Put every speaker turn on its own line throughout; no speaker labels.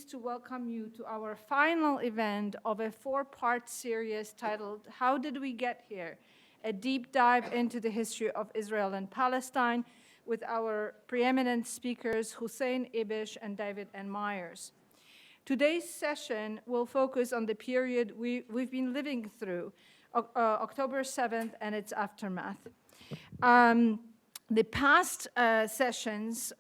pleased to welcome you to our final event of a four-part series titled, How Did We Get Here? A deep dive into the history of Israel and Palestine with our preeminent speakers, Hussein, Ibish, and David N. Myers. Today's session will focus on the period we've been living through, October 7th and its aftermath. The past sessions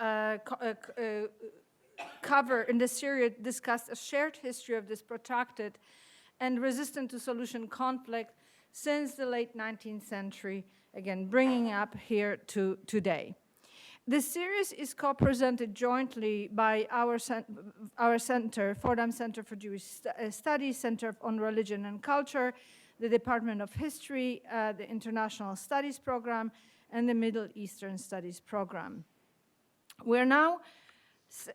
in this series discussed a shared history of this protracted and resistant to solution conflict since the late 19th century, again, bringing up here to today. This series is co-presented jointly by our center, Fordham Center for Jewish Studies, Center on Religion and Culture, the Department of History, the International Studies Program, and the Middle Eastern Studies Program. We're now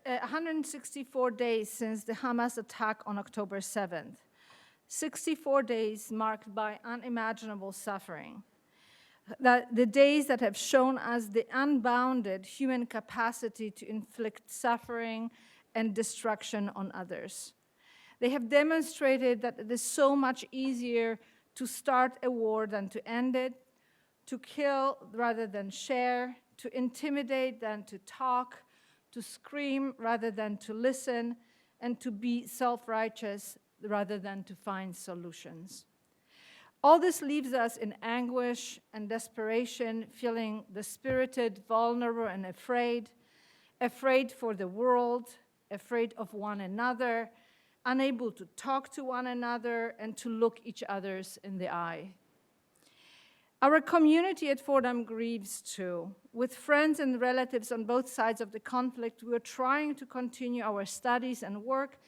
164 days since the Hamas attack on October 7th. 64 days marked by unimaginable suffering. The days that have shown us the unbounded human capacity to inflict suffering and destruction on others. They have demonstrated that it is so much easier to start a war than to end it, to kill rather than share, to intimidate than to talk, to scream rather than to listen, and to be self-righteous rather than to find solutions. All this leaves us in anguish and desperation, feeling dispirited, vulnerable, and afraid for the world, afraid of one another, unable to talk to one another, and to look each other in the eye. Our community at Fordham grieves too. With friends and relatives on both sides of the conflict, we are trying to continue our studies and work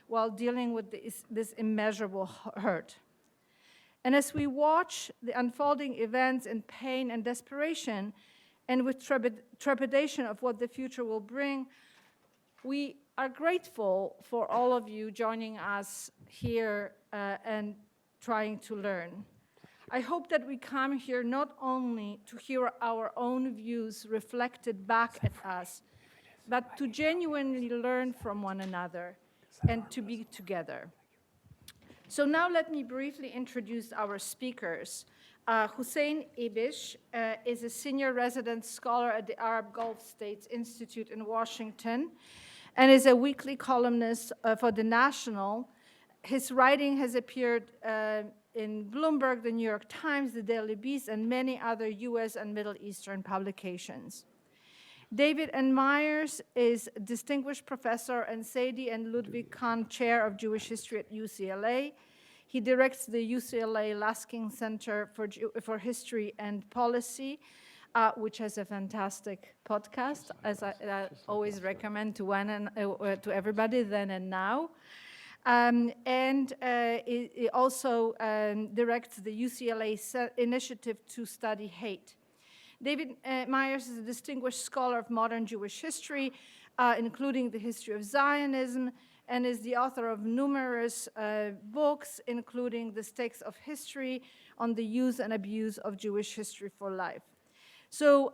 while dealing with this immeasurable hurt. And as we watch the unfolding events in pain and desperation, and with trepidation of what the future will bring, we are grateful for all of you joining us here and trying to learn. I hope that we come here not only to hear our own views reflected back at us, but to genuinely learn from one another and to be together. So now let me briefly introduce our speakers. Hussein Ibish is a senior resident scholar at the Arab Gulf States Institute in Washington and is a weekly columnist for The National. His writing has appeared in Bloomberg, the New York Times, the Daily Beast, and many other US and Middle Eastern publications. David N. Myers is Distinguished Professor and Sady and Ludwig Kahn Chair of Jewish History at UCLA. He directs the UCLA Luskin Center for History and Policy, which has a fantastic podcast, as I always recommend to everybody then and now. He also directs the UCLA Initiative to Study Hate. David Myers is a distinguished scholar of modern Jewish history, including the history of Zionism, and is the author of numerous books, including The Stakes of History on the Use and Abuse of Jewish History for Life. So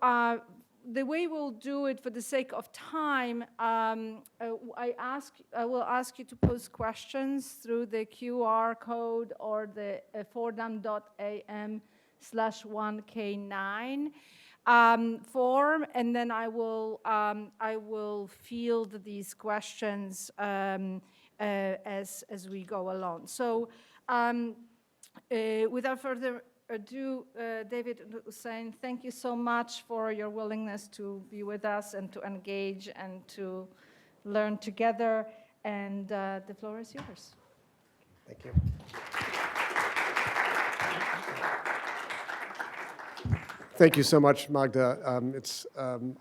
the way we'll do it for the sake of time, I will ask you to pose questions through the QR code or the fordham.am/1K9 form, and then I will field these questions as we go along. So without further ado, David and Hussein, thank you so much for your willingness to be with us and to engage and to learn together. And the floor is yours.
Thank you. Thank you so much, Magda. It's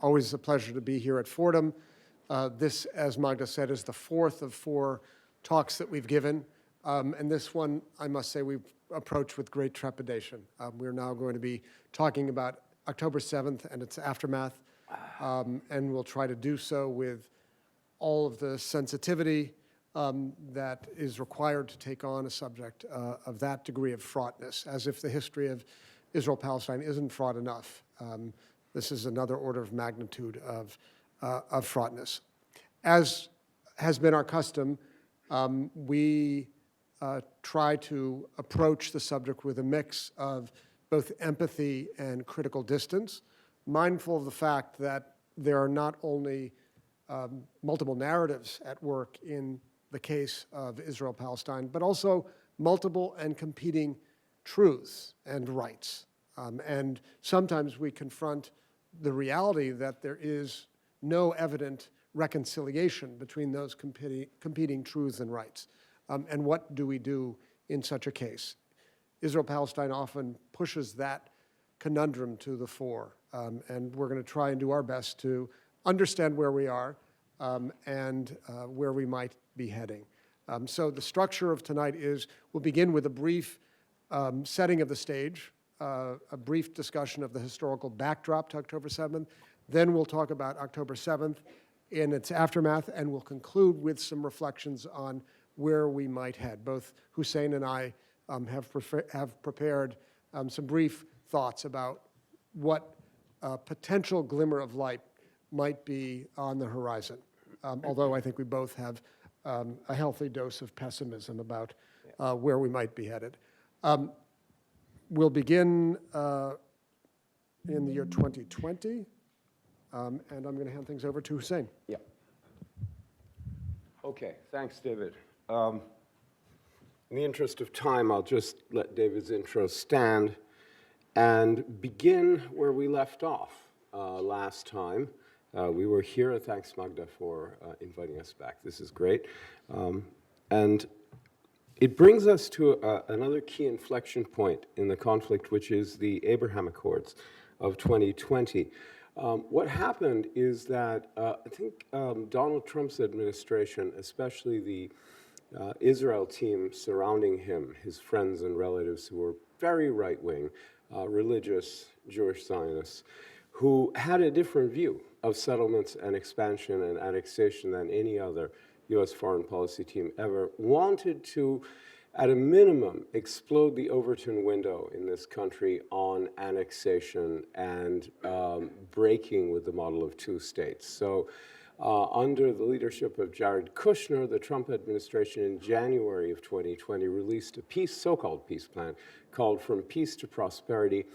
always a pleasure to be here at Fordham. This, as Magda said, is the fourth of 4 talks that we've given. And this one, I must say, we've approached with great trepidation. We're now going to be talking about October 7th and its aftermath, and we'll try to do so with all of the sensitivity that is required to take on a subject of that degree of fraughtness, as if the history of Israel-Palestine isn't fraught enough. This is another order of magnitude of fraughtness. As has been our custom, we try to approach the subject with a mix of both empathy and critical distance, mindful of the fact that there are not only multiple narratives at work in the case of Israel-Palestine, but also multiple and competing truths and rights. And sometimes we confront the reality that there is no evident reconciliation between those competing truths and rights. And what do we do in such a case? Israel-Palestine often pushes that conundrum to the fore, and we're going to try and do our best to understand where we are and where we might be heading. So the structure of tonight is we'll begin with a brief setting of the stage, a brief discussion of the historical backdrop to October 7th. Then we'll talk about October 7th in its aftermath, and we'll conclude with some reflections on where we might head. Both Hussein and I have prepared some brief thoughts about what a potential glimmer of light might be on the horizon, although I think we both have a healthy dose of pessimism about where we might be headed. We'll begin in the year 2020, and I'm going to hand things over to Hussein.
Yeah. Okay, thanks, David. In the interest of time, I'll just let David's intro stand and begin where we left off last time. We were here. Thanks, Magda, for inviting us back. This is great. And it brings us to another key inflection point in the conflict, which is the Abraham Accords of 2020. What happened is that I think Donald Trump's administration, especially the Israel team surrounding him, his friends and relatives who were very right-wing, religious Jewish Zionists, who had a different view of settlements and expansion and annexation than any other U.S. foreign policy team ever, wanted to, at a minimum, explode the Overton window in this country on annexation and breaking with the model of two states. So under the leadership of Jared Kushner, the Trump administration in January of 2020 released a so-called peace plan called From Peace to Prosperity,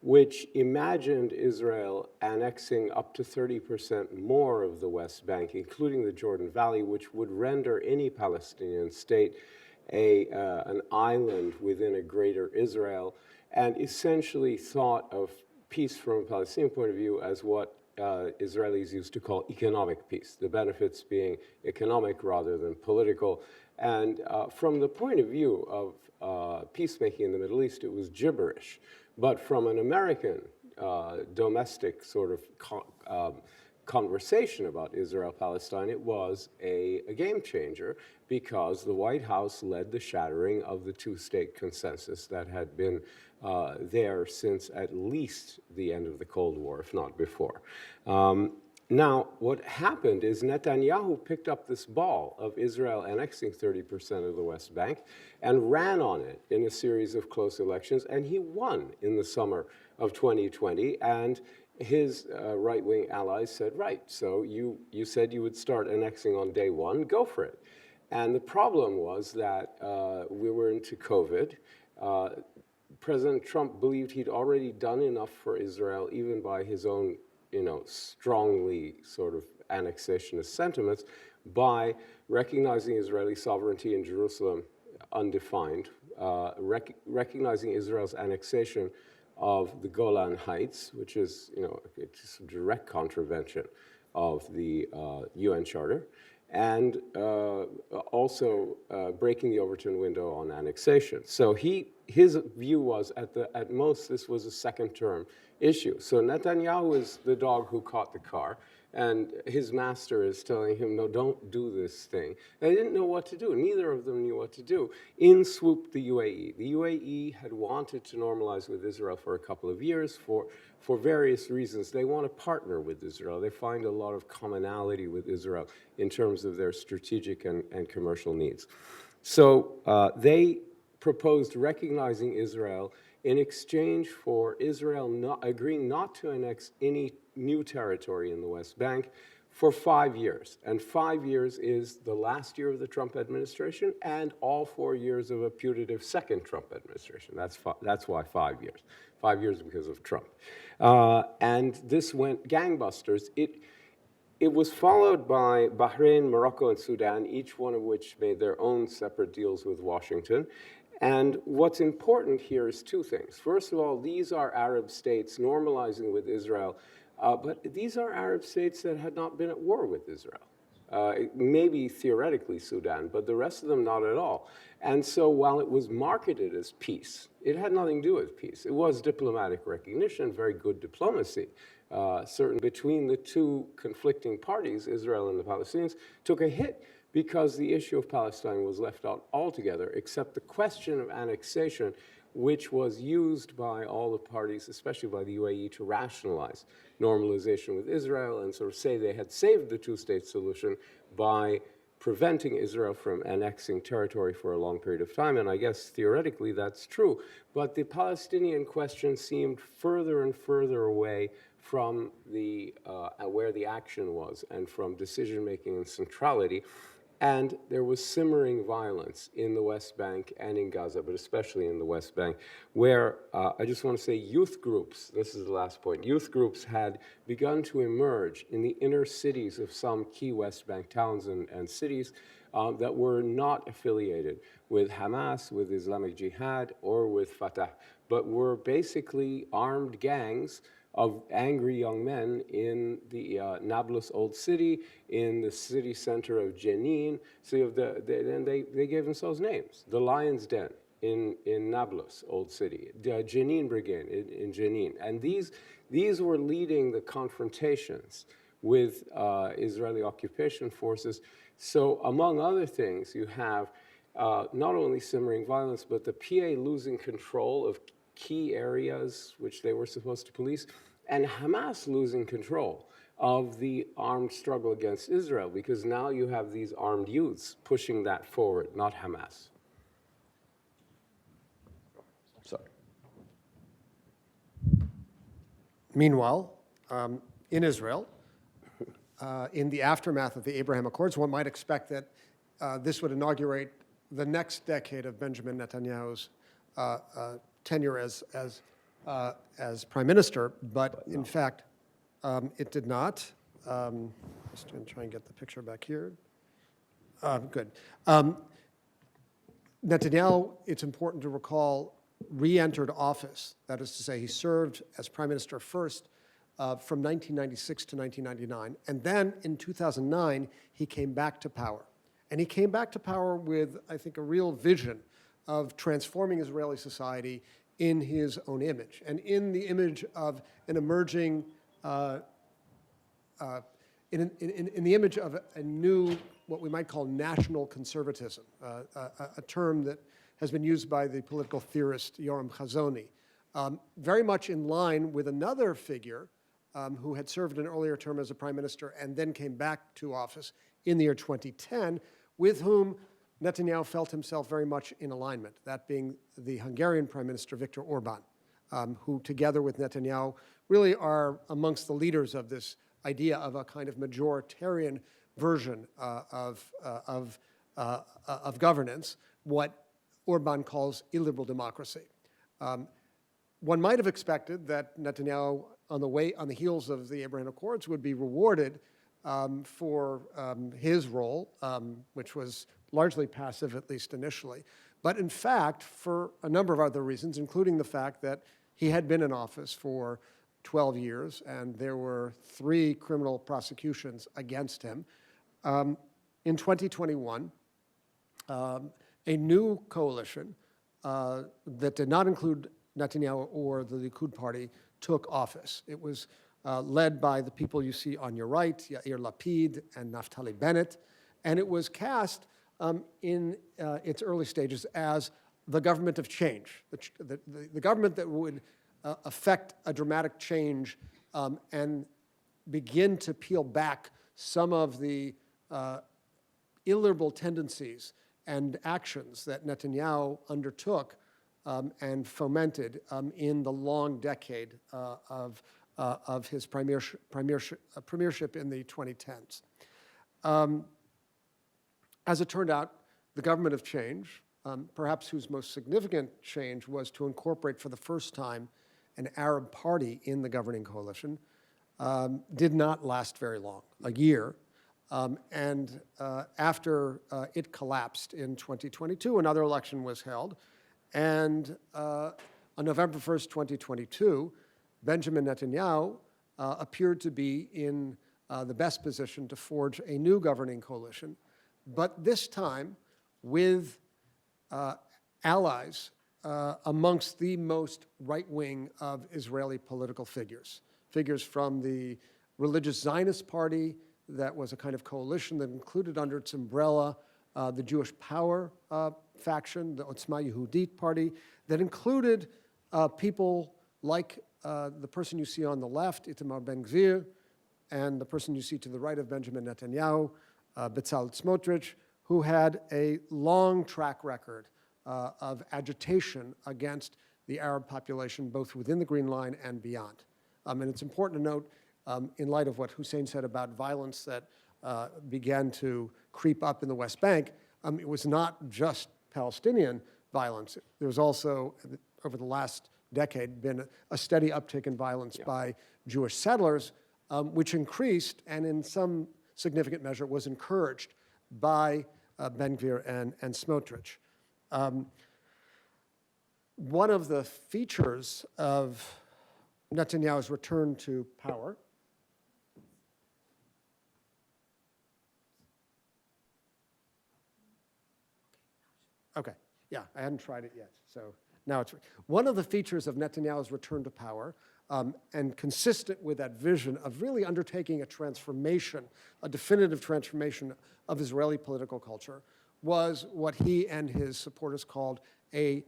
which imagined Israel annexing up to 30% more of the West Bank, including the Jordan Valley, which would render any Palestinian state an island within a greater Israel, and essentially thought of peace from a Palestinian point of view as what Israelis used to call economic peace, the benefits being economic rather than political. And from the point of view of peacemaking in the Middle East, it was gibberish. But from an American domestic sort of conversation about Israel-Palestine, it was a game changer because the White House led the shattering of the two-state consensus that had been there since at least the end of the Cold War, if not before. Now, what happened is Netanyahu picked up this ball of Israel annexing 30% of the West Bank and ran on it in a series of close elections, and he won in the summer of 2020, and his right-wing allies said, right, so you said you would start annexing on day one, go for it. And the problem was that we were into COVID. President Trump believed he'd already done enough for Israel, even by his own strongly sort of annexationist sentiments, by recognizing Israeli sovereignty in Jerusalem undefined, recognizing Israel's annexation of the Golan Heights, which is, it's a direct contravention of the UN Charter, and also breaking the Overton window on annexation. So his view was, at most, this was a second-term issue. So Netanyahu is the dog who caught the car, and his master is telling him, no, don't do this thing. They didn't know what to do. Neither of them knew what to do. In swooped the UAE. The UAE had wanted to normalize with Israel for a couple of years for various reasons. They want to partner with Israel. They find a lot of commonality with Israel in terms of their strategic and commercial needs. So they proposed recognizing Israel in exchange for Israel agreeing not to annex any new territory in the West Bank for 5 years. And 5 years is the last year of the Trump administration and all 4 years of a putative second Trump administration. That's why 5 years. 5 years because of Trump. And this went gangbusters. It was followed by Bahrain, Morocco, and Sudan, each one of which made their own separate deals with Washington. And what's important here is two things. First of all, these are Arab states normalizing with Israel, but these are Arab states that had not been at war with Israel. Maybe theoretically Sudan, but the rest of them not at all. And so while it was marketed as peace, it had nothing to do with peace. It was diplomatic recognition, very good diplomacy. Certain between the two conflicting parties, Israel and the Palestinians, took a hit because the issue of Palestine was left out altogether, except the question of annexation, which was used by all the parties, especially by the UAE, to rationalize normalization with Israel and sort of say they had saved the two-state solution by preventing Israel from annexing territory for a long period of time. And I guess theoretically that's true. But the Palestinian question seemed further and further away from where the action was and from decision-making and centrality. And there was simmering violence in the West Bank and in Gaza, but especially in the West Bank, where I just want to say youth groups, this is the last point, youth groups had begun to emerge in the inner cities of some key West Bank towns and cities that were not affiliated with Hamas, with Islamic Jihad, or with Fatah, but were basically armed gangs of angry young men in the Nablus Old City, in the city center of Jenin. So they gave themselves names. The Lion's Den in Nablus Old City, the Jenin Brigade in Jenin. And these were leading the confrontations with Israeli occupation forces. So among other things, you have not only simmering violence, but the PA losing control of key areas which they were supposed to police, and Hamas losing control of the armed struggle against Israel, because now you have these armed youths pushing that forward, not Hamas. Sorry.
Meanwhile, in Israel, in the aftermath of the Abraham Accords, one might expect that this would inaugurate the next decade of Benjamin Netanyahu's tenure as prime minister, but in fact, it did not. Just going to try and get the picture back here. Good. Netanyahu, it's important to recall, re-entered office. That is to say, he served as prime minister first from 1996 to 1999, and then in 2009, he came back to power. And he came back to power with, I think, a real vision of transforming Israeli society in his own image, and in the image of an emerging, in the image of a new, what we might call national conservatism, a term that has been used by the political theorist Yoram Chazoni, very much in line with another figure who had served an earlier term as a prime minister and then came back to office in the year 2010, with whom Netanyahu felt himself very much in alignment, that being the Hungarian Prime Minister Viktor Orban, who together with Netanyahu really are amongst the leaders of this idea of a kind of majoritarian version of governance, what Orban calls illiberal democracy. One might have expected that Netanyahu, on the heels of the Abraham Accords, would be rewarded for his role, which was largely passive, at least initially. But in fact, for a number of other reasons, including the fact that he had been in office for 12 years and there were 3 criminal prosecutions against him. In 2021, a new coalition that did not include Netanyahu or the Likud party took office. It was led by the people you see on your right, Yair Lapid and Naftali Bennett, and it was cast in its early stages as the government of change, the government that would affect a dramatic change and begin to peel back some of the illiberal tendencies and actions that Netanyahu undertook and fomented in the long decade of of his premiership in the 2010s. As it turned out, the government of change, perhaps whose most significant change was to incorporate for the first time an Arab party in the governing coalition, did not last very long, a year. After it collapsed in 2022, another election was held. And on November 1st, 2022, Benjamin Netanyahu appeared to be in the best position to forge a new governing coalition, but this time with allies amongst the most right-wing of Israeli political figures. Figures from the religious Zionist party that was a kind of coalition that included under its umbrella the Jewish Power faction, the Otzma Yehudit party, that included people like the person you see on the left, Itamar Ben-Gvir, and the person you see to the right of Benjamin Netanyahu, Bezalel Smotrich, who had a long track record of agitation against the Arab population, both within the Green Line and beyond. And it's important to note, in light of what Hussein said about violence that began to creep up in the West Bank, it was not just Palestinian violence. There was also, over the last decade, been a steady uptick in violence by Jewish settlers, which increased and in some significant measure was encouraged by Ben-Gvir and Smotrich. One of the features of Netanyahu's return to power Okay, yeah, I hadn't tried it yet, so now it's... One of the features of Netanyahu's return to power, and consistent with that vision of really undertaking a transformation, a definitive transformation of Israeli political culture, was what he and his supporters called a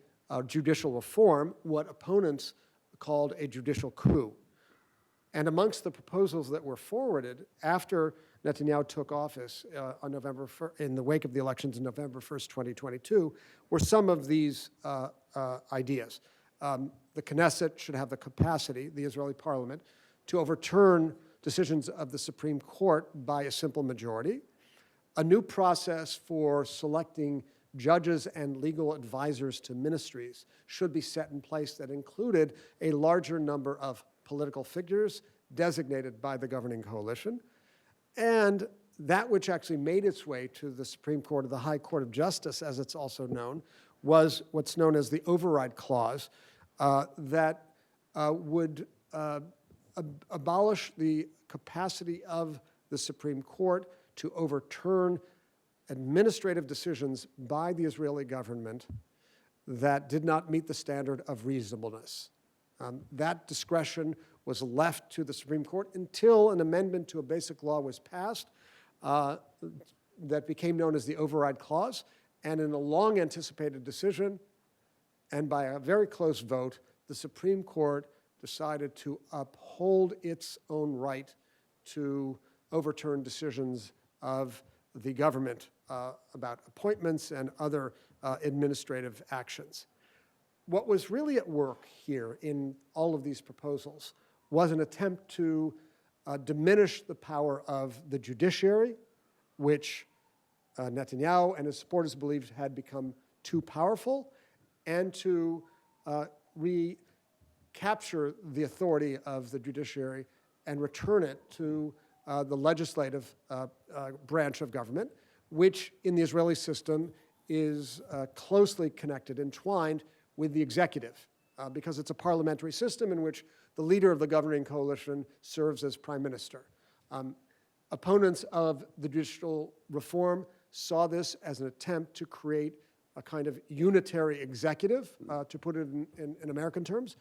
judicial reform, what opponents called a judicial coup. And amongst the proposals that were forwarded after Netanyahu took office on in the wake of the elections on November 1st, 2022, were some of these ideas. The Knesset should have the capacity, the Israeli parliament, to overturn decisions of the Supreme Court by a simple majority. A new process for selecting judges and legal advisors to ministries should be set in place that included a larger number of political figures designated by the governing coalition. And that which actually made its way to the Supreme Court, or the High Court of Justice, as it's also known, was what's known as the override clause that would abolish the capacity of the Supreme Court to overturn administrative decisions by the Israeli government that did not meet the standard of reasonableness. That discretion was left to the Supreme Court until an amendment to a basic law was passed that became known as the override clause. And in a long anticipated decision, and by a very close vote, the Supreme Court decided to uphold its own right to overturn decisions of the government about appointments and other administrative actions. What was really at work here in all of these proposals was an attempt to diminish the power of the judiciary, which Netanyahu and his supporters believed had become too powerful, and to recapture the authority of the judiciary and return it to the legislative branch of government, which in the Israeli system is closely connected, entwined with the executive, because it's a parliamentary system in which the leader of the governing coalition serves as prime minister. Opponents of the judicial reform saw this as an attempt to create a kind of unitary executive, to put it in American terms,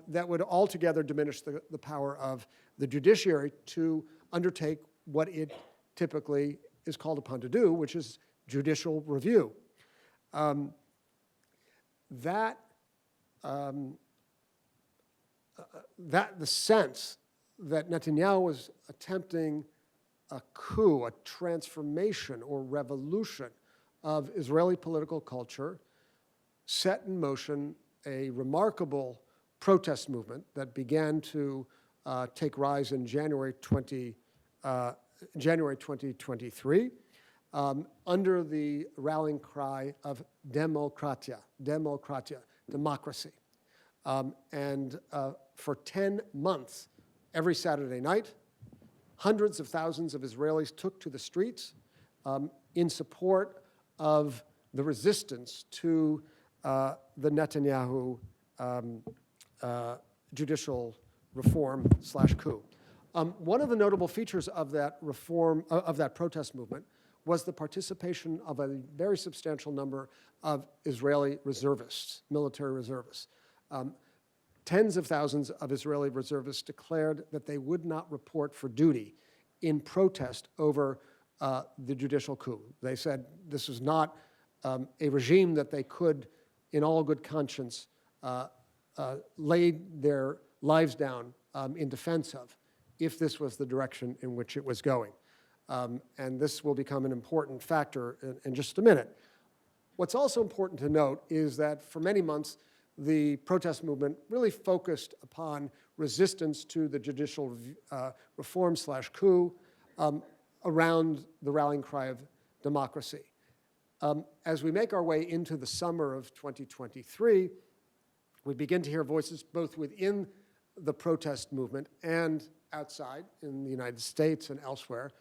that would altogether diminish the power of the judiciary to undertake what it typically is called upon to do, which is judicial review. The sense that Netanyahu was attempting a coup, a transformation or revolution of Israeli political culture, set in motion a remarkable protest movement that began to take rise in January 2023 under the rallying cry of demokratia, democracy. And for 10 months, every Saturday night, hundreds of thousands of Israelis took to the streets in support of the resistance to the Netanyahu judicial reform / coup. One of the notable features of that reform, of that protest movement, was the participation of a very substantial number of Israeli reservists, military reservists. Tens of thousands of Israeli reservists declared that they would not report for duty in protest over the judicial coup. They said this was not a regime that they could, in all good conscience, lay their lives down in defense of if this was the direction in which it was going. And this will become an important factor in just a minute. What's also important to note is that for many months, the protest movement really focused upon resistance to the judicial reform / coup around the rallying cry of democracy. As we make our way into the summer of 2023, we begin to hear voices both within the protest movement and outside in the United States and elsewhere,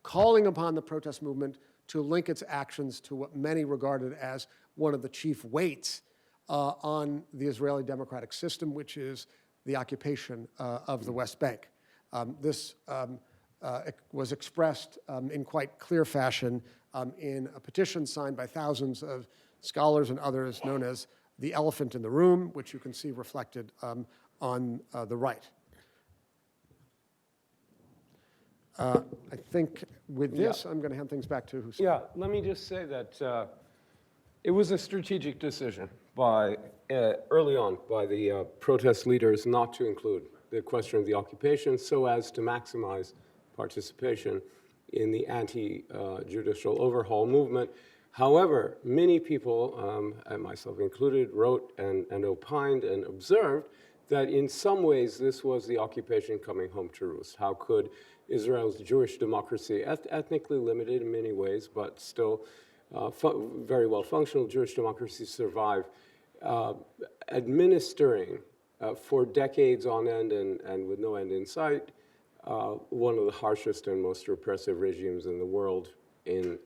calling upon the protest movement to link its actions to what many regarded as one of the chief weights on the Israeli democratic system, which is the occupation of the West Bank. This was expressed in quite clear fashion in a petition signed by thousands of scholars and others known as the elephant in the room, which you can see reflected on the right. I think with this, I'm going to hand things back to Hussein.
Yeah, let me just say that it was a strategic decision by early on by the protest leaders not to include the question of the occupation so as to maximize participation in the anti-judicial overhaul movement. However, many people, and myself included, wrote and opined and observed that in some ways this was the occupation coming home to roost. How could Israel's Jewish democracy, ethnically limited in many ways, but still very well functional Jewish democracy, survive administering for decades on end and with no end in sight one of the harshest and most repressive regimes in the world in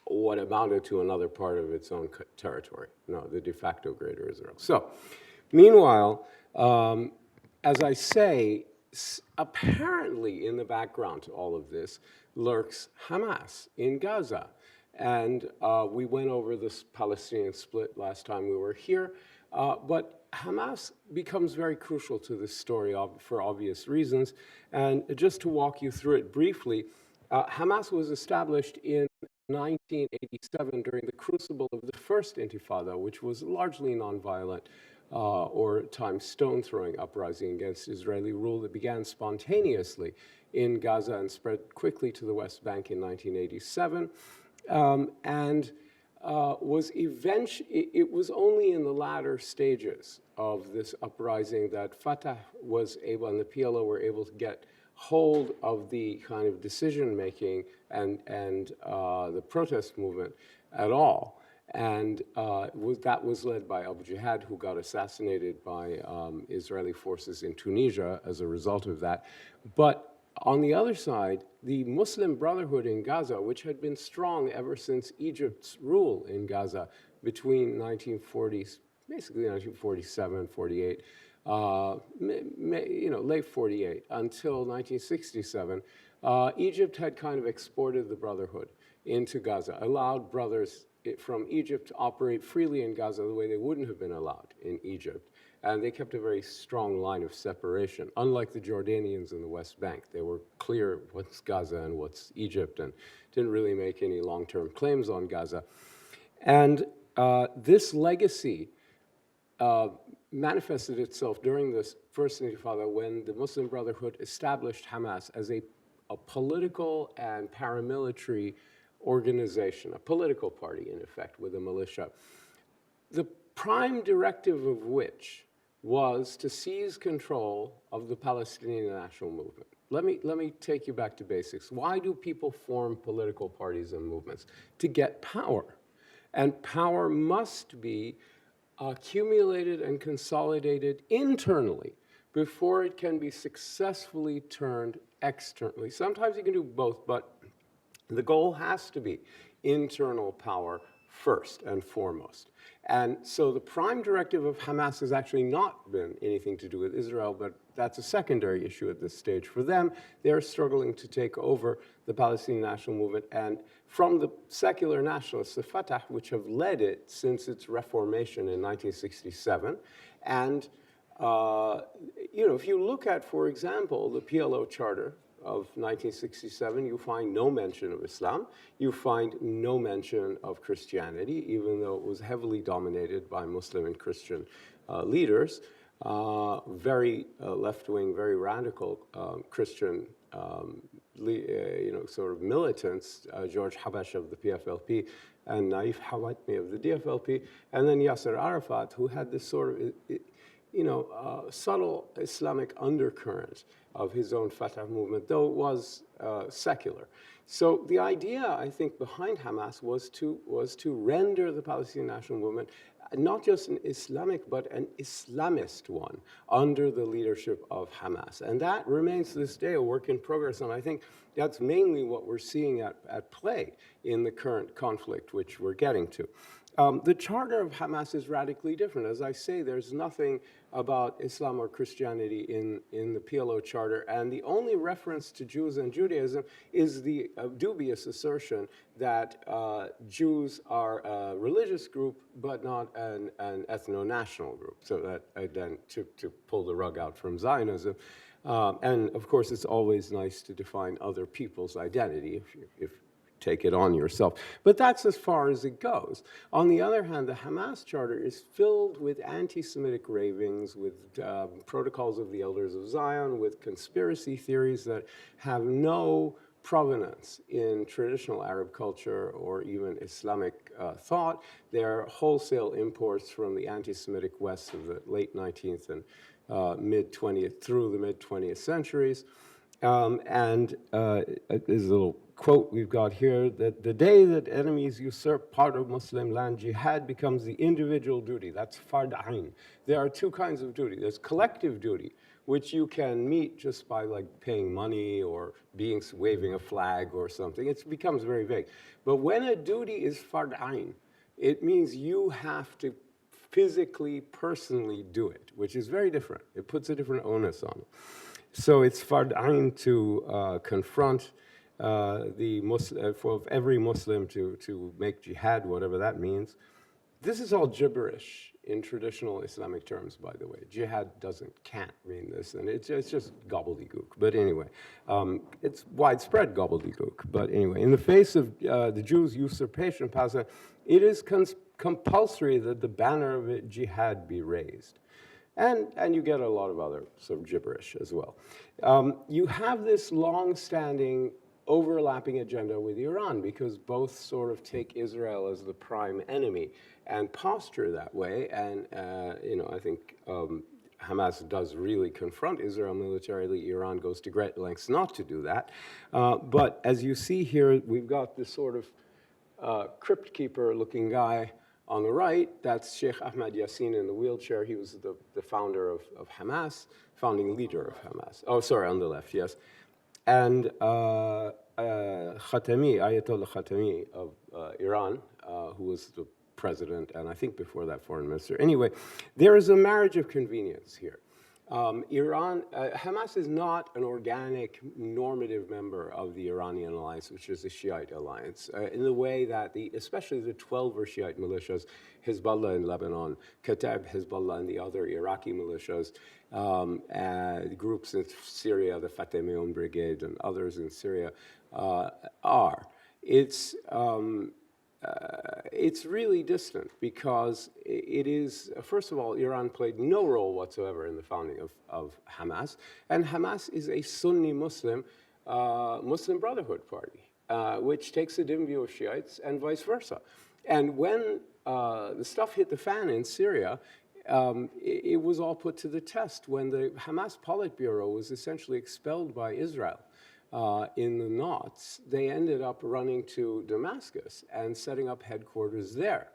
what amounted to another part of its own territory, the de facto Greater Israel. So, meanwhile, as I say, apparently in the background to all of this lurks Hamas in Gaza. And we went over this Palestinian split last time we were here, but Hamas becomes very crucial to this story for obvious reasons. And just to walk you through it briefly, Hamas was established in 1987 during the crucible of the first Intifada, which was largely nonviolent or times stone-throwing uprising against Israeli rule that began spontaneously in Gaza and spread quickly to the West Bank in 1987. It was only in the latter stages of this uprising that Fatah was able, and the PLO were able to get hold of the kind of decision-making and the protest movement at all. And that was led by Abu Jihad, who got assassinated by Israeli forces in Tunisia as a result of that. But on the other side, the Muslim Brotherhood in Gaza, which had been strong ever since Egypt's rule in Gaza between 1940s, basically 1947, 48, late 48 until 1967, Egypt had kind of exported the Brotherhood into Gaza, allowed brothers from Egypt to operate freely in Gaza the way they wouldn't have been allowed in Egypt. And they kept a very strong line of separation. Unlike the Jordanians in the West Bank, they were clear what's Gaza and what's Egypt and didn't really make any long-term claims on Gaza. And this legacy manifested itself during this first Intifada when the Muslim Brotherhood established Hamas as a political and paramilitary organization, a political party, in effect, with a militia. The prime directive of which was to seize control of the Palestinian national movement. Let me take you back to basics. Why do people form political parties and movements? To get power. And power must be accumulated and consolidated internally before it can be successfully turned externally. Sometimes you can do both, but the goal has to be internal power first and foremost. And so the prime directive of Hamas has actually not been anything to do with Israel, but that's a secondary issue at this stage. For them, they're struggling to take over the Palestinian national movement, and from the secular nationalists, the Fatah, which have led it since its reformation in 1967. And if you look at, for example, the PLO Charter of 1967, you find no mention of Islam. You find no mention of Christianity, even though it was heavily dominated by Muslim and Christian leaders. Very left-wing, very radical Christian, sort of militants, George Habash of the PFLP and Naif Hawatmi of the DFLP, and then Yasser Arafat, who had this sort of, subtle Islamic undercurrent of his own Fatah movement, though it was secular. So the idea, I think, behind Hamas was to render the Palestinian national movement not just an Islamic, but an Islamist one under the leadership of Hamas. And that remains to this day a work in progress, and I think that's mainly what we're seeing at play in the current conflict, which we're getting to. The charter of Hamas is radically different. As I say, there's nothing about Islam or Christianity in the PLO charter, and the only reference to Jews and Judaism is the dubious assertion that Jews are a religious group, but not an ethno-national group. So that, again, to pull the rug out from Zionism. And of course, it's always nice to define other people's identity if take it on yourself. But that's as far as it goes. On the other hand, the Hamas Charter is filled with anti-Semitic ravings, with protocols of the Elders of Zion, with conspiracy theories that have no provenance in traditional Arab culture or even Islamic thought. They're wholesale imports from the anti-Semitic West of the late 19th and mid-20th through the mid-20th centuries. And there's a little quote we've got here, that the day that enemies usurp part of Muslim land, jihad becomes the individual duty. That's fard ain. There are two kinds of duty. There's collective duty, which you can meet just by like paying money or waving a flag or something. It becomes very vague. But when a duty is fard ain, it means you have to physically, personally do it, which is very different. It puts a different onus on it. So it's fard ain to confront the Muslim, for every Muslim to make jihad, whatever that means. This is all gibberish in traditional Islamic terms, by the way. Jihad can't mean this, and it's just gobbledygook. But anyway, it's widespread gobbledygook. But anyway, in the face of the Jews' usurpation of Palestine, it is compulsory that the banner of jihad be raised. And you get a lot of other sort of gibberish as well. You have this long-standing overlapping agenda with Iran, because both sort of take Israel as the prime enemy and posture that way. And I think Hamas does really confront Israel militarily. Iran goes to great lengths not to do that. But as you see here, we've got this sort of crypt keeper-looking guy on the right. That's Sheikh Ahmad Yassin in the wheelchair. He was the founder of Hamas, founding leader of Hamas. Oh, sorry, on the left, yes. And Khatami, Ayatollah Khatami of Iran, who was the president, and I think before that foreign minister. Anyway, there is a marriage of convenience here. Hamas is not an organic, normative member of the Iranian alliance, which is a Shiite alliance, in the way that especially the 12 Shiite militias, Hezbollah in Lebanon, Kataib Hezbollah and the other Iraqi militias, groups in Syria, the Fatemion Brigade and others in Syria, are. It's really distant, because it is, first of all, Iran played no role whatsoever in the founding of Hamas, and Hamas is a Sunni Muslim Brotherhood party, which takes a dim view of Shiites and vice versa. And when the stuff hit the fan in Syria, it was all put to the test when the Hamas Politburo was essentially expelled by Israel in the knots. They ended up running to Damascus and setting up headquarters there.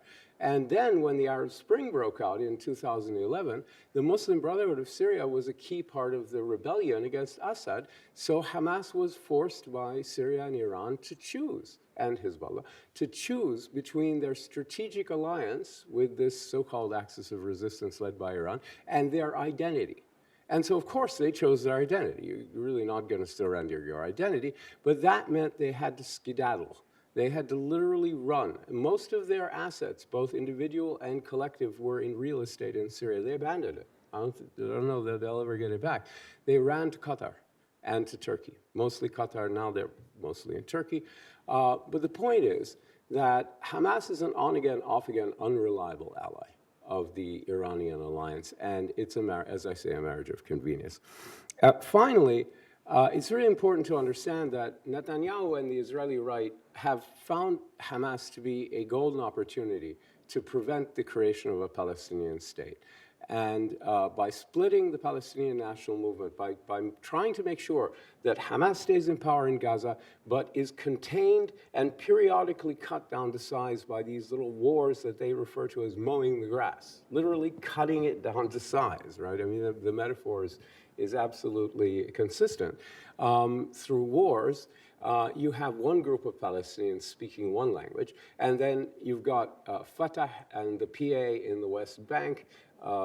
And then when the Arab Spring broke out in 2011, the Muslim Brotherhood of Syria was a key part of the rebellion against Assad. So Hamas was forced by Syria and Iran to choose, and Hezbollah, to choose between their strategic alliance with this so-called axis of resistance led by Iran and their identity. And so, of course, they chose their identity. You're really not going to surrender your identity, but that meant they had to skedaddle. They had to literally run. Most of their assets, both individual and collective, were in real estate in Syria. They abandoned it. I don't know that they'll ever get it back. They ran to Qatar and to Turkey. Mostly Qatar, now they're mostly in Turkey. But the point is that Hamas is an on-again, off-again, unreliable ally of the Iranian alliance, and it's, as I say, a marriage of convenience. Finally, it's really important to understand that Netanyahu and the Israeli right have found Hamas to be a golden opportunity to prevent the creation of a Palestinian state. And by splitting the Palestinian national movement, by trying to make sure that Hamas stays in power in Gaza, but is contained and periodically cut down to size by these little wars that they refer to as mowing the grass, literally cutting it down to size, right? I mean, the metaphor is absolutely consistent. Through wars, you have one group of Palestinians speaking one language, and then you've got Fatah and the PA in the West Bank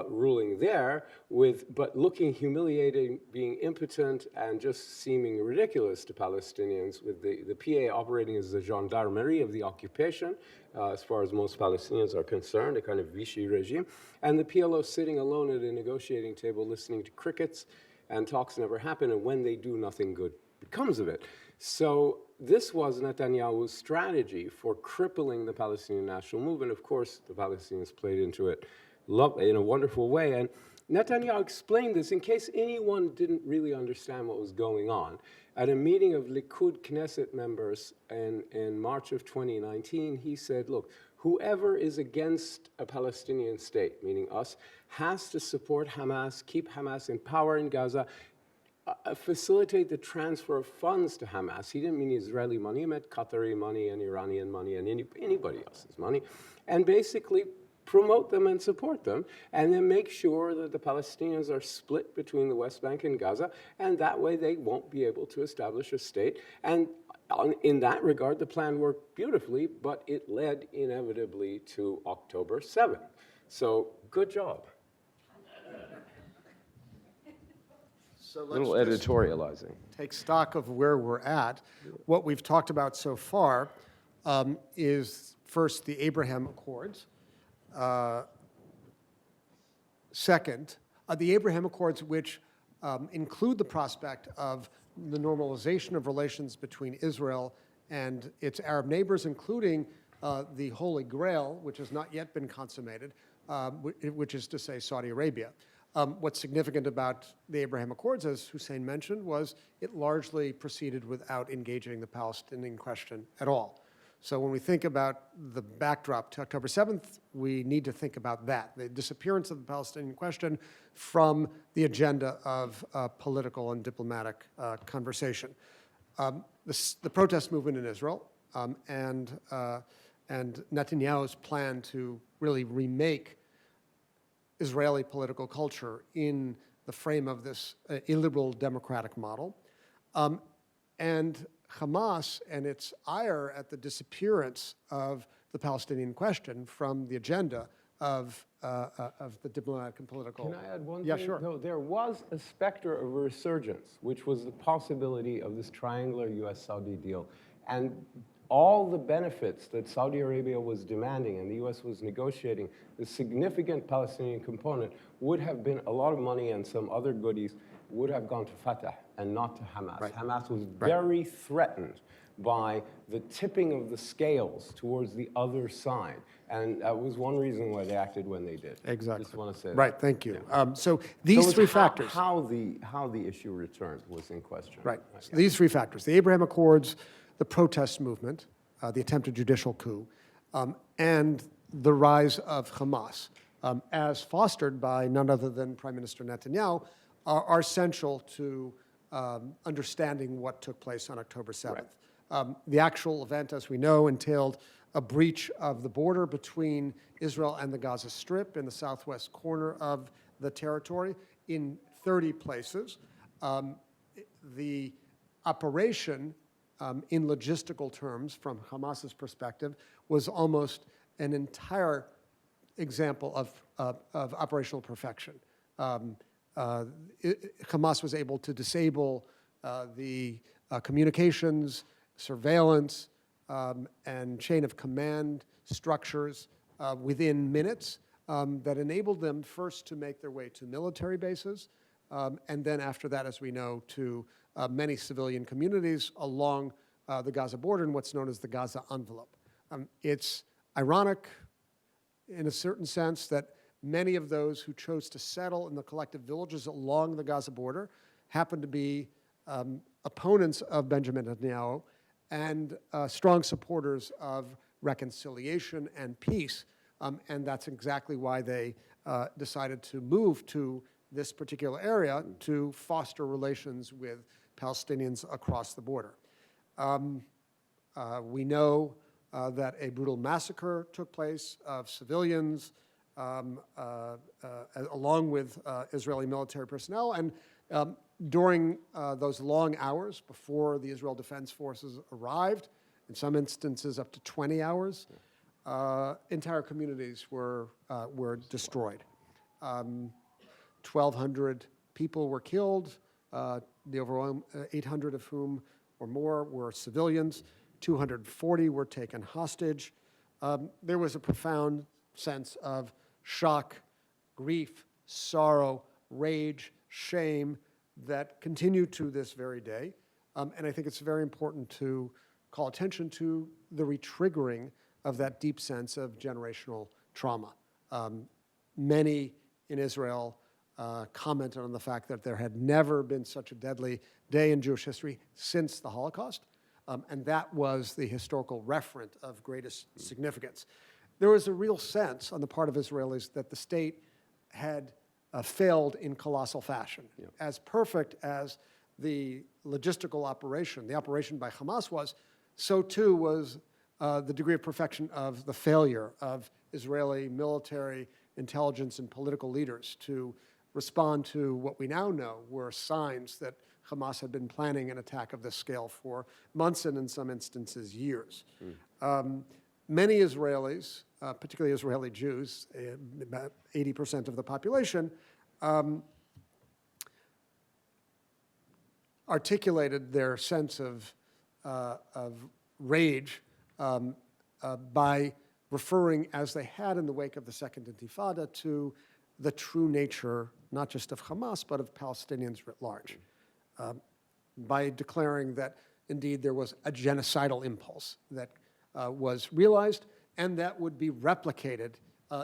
ruling there, but looking humiliating, being impotent, and just seeming ridiculous to Palestinians, with the PA operating as the gendarmerie of the occupation, as far as most Palestinians are concerned, a kind of Vichy regime, and the PLO sitting alone at a negotiating table listening to crickets, and talks never happen, and when they do, nothing good comes of it. So this was Netanyahu's strategy for crippling the Palestinian national movement. Of course, the Palestinians played into it in a wonderful way. And Netanyahu explained this in case anyone didn't really understand what was going on. At a meeting of Likud Knesset members in March of 2019, he said, look, whoever is against a Palestinian state, meaning us, has to support Hamas, keep Hamas in power in Gaza, facilitate the transfer of funds to Hamas. He didn't mean Israeli money, he meant Qatari money and Iranian money and anybody else's money, and basically promote them and support them, and then make sure that the Palestinians are split between the West Bank and Gaza, and that way they won't be able to establish a state. And in that regard, the plan worked beautifully, but it led inevitably to October 7th. So good job.
So let's
Little
just
editorializing.
take stock of where we're at. What we've talked about so far is first the Abraham Accords. Second, the Abraham Accords, which include the prospect of the normalization of relations between Israel and its Arab neighbors, including the Holy Grail, which has not yet been consummated, which is to say Saudi Arabia. What's significant about the Abraham Accords, as Hussein mentioned, was it largely proceeded without engaging the Palestinian question at all. So when we think about the backdrop to October 7th, we need to think about that, the disappearance of the Palestinian question from the agenda of political and diplomatic conversation. The protest movement in Israel and Netanyahu's plan to really remake Israeli political culture in the frame of this illiberal democratic model, and Hamas and its ire at the disappearance of the Palestinian question from the agenda of the diplomatic and political.
Can I add one thing?
Yeah, sure.
No, there was a specter of a resurgence, which was the possibility of this triangular U.S.-Saudi deal. And all the benefits that Saudi Arabia was demanding and the U.S. was negotiating, the significant Palestinian component would have been a lot of money, and some other goodies would have gone to Fatah and not to Hamas.
Right.
Hamas was very threatened by the tipping of the scales towards the other side. And that was one reason why they acted when they did.
Exactly.
Just want to say that.
Right, thank you.
Yeah.
So these three factors.
How the issue returned was in question.
Right. So these three factors, the Abraham Accords, the protest movement, the attempted judicial coup, and the rise of Hamas as fostered by none other than Prime Minister Netanyahu, are essential to understanding what took place on October 7th. Right. The actual event, as we know, entailed a breach of the border between Israel and the Gaza Strip in the southwest corner of the territory in 30 places. The operation, in logistical terms, from Hamas's perspective, was almost an entire example of operational perfection. Hamas was able to disable the communications, surveillance, and chain of command structures within minutes that enabled them first to make their way to military bases, and then after that, as we know, to many civilian communities along the Gaza border in what's known as the Gaza envelope. It's ironic, in a certain sense, that many of those who chose to settle in the collective villages along the Gaza border happened to be opponents of Benjamin Netanyahu and strong supporters of reconciliation and peace. And that's exactly why they decided to move to this particular area to foster relations with Palestinians across the border. We know that a brutal massacre took place of civilians along with Israeli military personnel. And during those long hours before the Israel Defense Forces arrived, in some instances up to 20 hours, entire communities were destroyed. 1,200 people were killed, the overall 800 of whom or more were civilians. 240 were taken hostage. There was a profound sense of shock, grief, sorrow, rage, shame that continue to this very day. And I think it's very important to call attention to the retriggering of that deep sense of generational trauma. Many in Israel commented on the fact that there had never been such a deadly day in Jewish history since the Holocaust, and that was the historical referent of greatest significance. There was a real sense on the part of Israelis that the state had failed in colossal fashion. Yeah. As perfect as the logistical operation, the operation by Hamas was, so too was the degree of perfection of the failure of Israeli military, intelligence, and political leaders to respond to what we now know were signs that Hamas had been planning an attack of this scale for months and in some instances years. Many Israelis, particularly Israeli Jews, about 80% of the population, articulated their sense of rage by referring, as they had in the wake of the Second Intifada, to the true nature, not just of Hamas, but of Palestinians writ large, by declaring that, indeed, there was a genocidal impulse that was realized and that would be replicated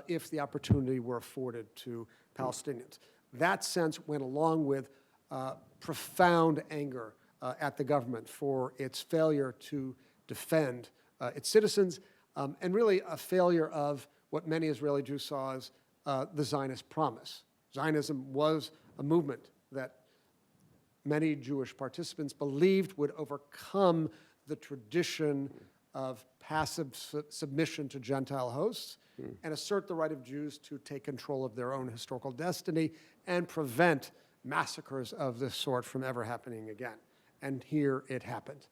if the opportunity were afforded to Palestinians. That sense went along with profound anger at the government for its failure to defend its citizens, and really a failure of what many Israeli Jews saw as the Zionist promise. Zionism was a movement that many Jewish participants believed would overcome the tradition of passive submission to Gentile hosts and assert the right of Jews to take control of their own historical destiny and prevent massacres of this sort from ever happening again. And here it happened.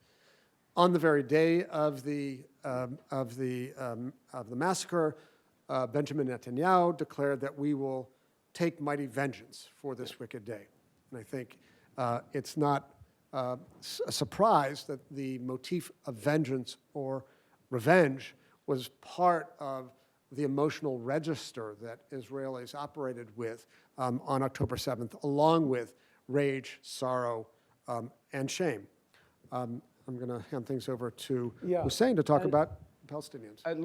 On the very day of the massacre, Benjamin Netanyahu declared that we will take mighty vengeance for this wicked day. And I think it's not a surprise that the motif of vengeance or revenge was part of the emotional register that Israelis operated with on October 7th, along with rage, sorrow, and shame. I'm going to hand things over to Hussein to talk about Palestinians.
At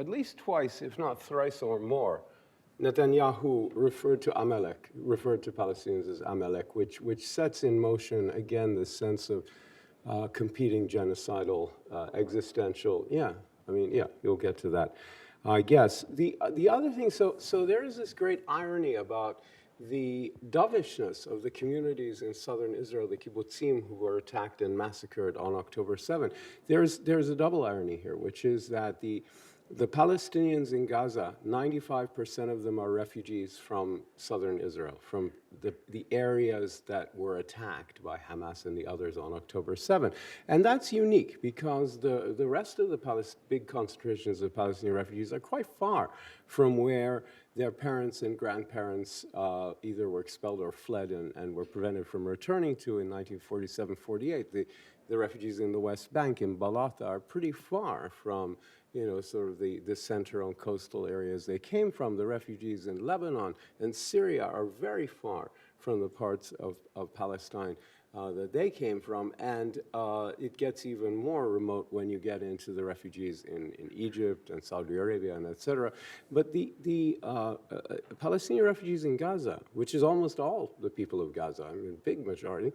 least twice, if not thrice or more, Netanyahu referred to Amalek, referred to Palestinians as Amalek, which sets in motion, again, this sense of competing genocidal, existential, you'll get to that. I guess. The other thing, so there is this great irony about the dovishness of the communities in southern Israel, the kibbutzim who were attacked and massacred on October 7th. There's a double irony here, which is that the Palestinians in Gaza, 95% of them are refugees from southern Israel, from the areas that were attacked by Hamas and the others on October 7th. And that's unique because the rest of the big concentrations of Palestinian refugees are quite far from where their parents and grandparents either were expelled or fled and were prevented from returning to in 1947-48. The refugees in the West Bank, in Balata, are pretty far from, sort of the center and coastal areas they came from. The refugees in Lebanon and Syria are very far from the parts of Palestine that they came from, and it gets even more remote when you get into the refugees in Egypt and Saudi Arabia and et cetera. But the Palestinian refugees in Gaza, which is almost all the people of Gaza, I mean, big majority,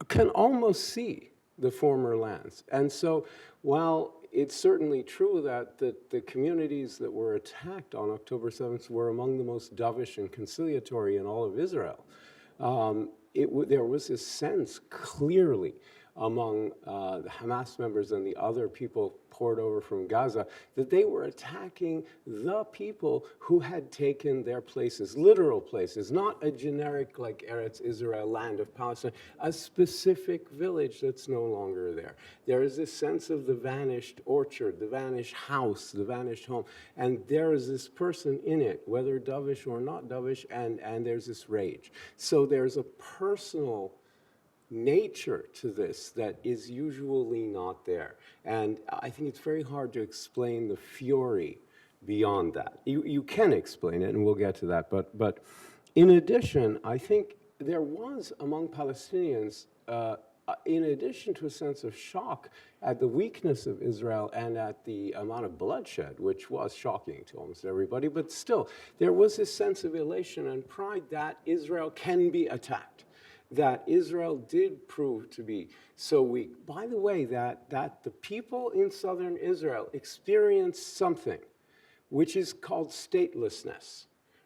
can almost see the former lands. And so while it's certainly true that the communities that were attacked on October 7th were among the most dovish and conciliatory in all of Israel, there was this sense clearly among the Hamas members and the other people poured over from Gaza that they were attacking the people who had taken their places, literal places, not a generic like Eretz Israel, land of Palestine, a specific village that's no longer there. There is this sense of the vanished orchard, the vanished house, the vanished home, and there is this person in it, whether dovish or not dovish, and there's this rage. So there's a personal nature to this that is usually not there. And I think it's very hard to explain the fury beyond that. You can explain it, and we'll get to that. But in addition, I think there was among Palestinians, in addition to a sense of shock at the weakness of Israel and at the amount of bloodshed, which was shocking to almost everybody, but still, there was this sense of elation and pride that Israel can be attacked, that Israel did prove to be so weak. By the way, that the people in southern Israel experienced something which is called statelessness,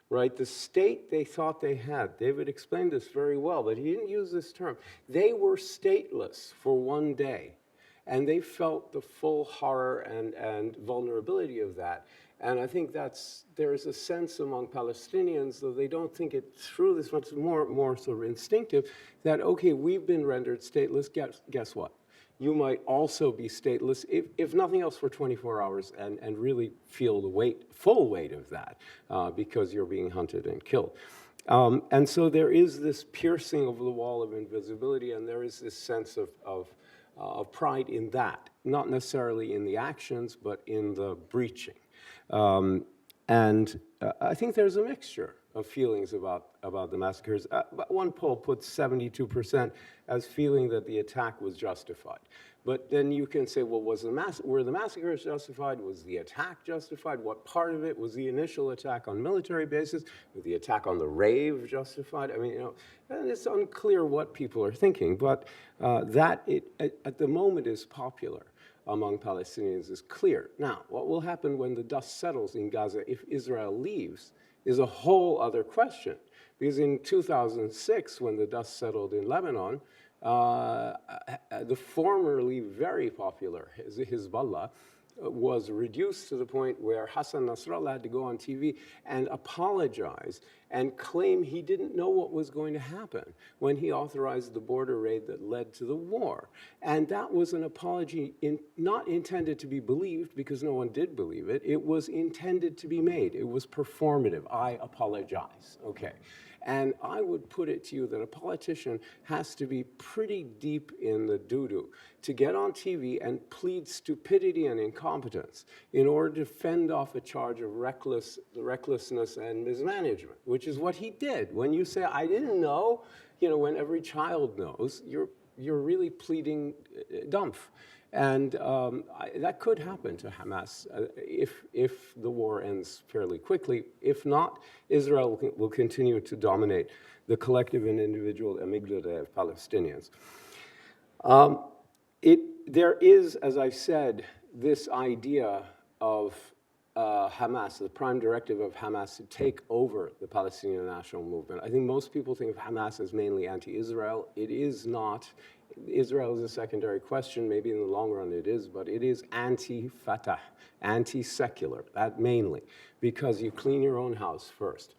right? The state they thought they had. David explained this very well, but he didn't use this term. They were stateless for one day, and they felt the full horror and vulnerability of that. And I think there's a sense among Palestinians, though they don't think it through this much, more sort of instinctive, that, okay, we've been rendered stateless, guess what? You might also be stateless, if nothing else, for 24 hours and really feel the full weight of that because you're being hunted and killed. And so there is this piercing of the wall of invisibility, and there is this sense of pride in that, not necessarily in the actions, but in the breaching. And I think there's a mixture of feelings about the massacres. One poll puts 72% as feeling that the attack was justified. But then you can say, well, were the massacres justified? Was the attack justified? What part of it? Was the initial attack on military bases? Was the attack on the rave justified? I mean, and it's unclear what people are thinking, but that at the moment is popular among Palestinians is clear. Now, what will happen when the dust settles in Gaza if Israel leaves is a whole other question. Because in 2006, when the dust settled in Lebanon, the formerly very popular Hezbollah was reduced to the point where Hassan Nasrallah had to go on TV and apologize and claim he didn't know what was going to happen when he authorized the border raid that led to the war. And that was an apology not intended to be believed, because no one did believe it. It was intended to be made. It was performative. I apologize. Okay. And I would put it to you that a politician has to be pretty deep in the doo-doo to get on TV and plead stupidity and incompetence in order to fend off a charge of recklessness and mismanagement, which is what he did. When you say, I didn't know, when every child knows, you're really pleading dumph. And that could happen to Hamas if the war ends fairly quickly. If not, Israel will continue to dominate the collective and individual amygdala of Palestinians. There is, as I said, this idea of Hamas, the prime directive of Hamas to take over the Palestinian national movement. I think most people think of Hamas as mainly anti-Israel. It is not. Israel is a secondary question. Maybe in the long run it is, but it is anti-Fatah, anti-secular, that mainly, because you clean your own house first.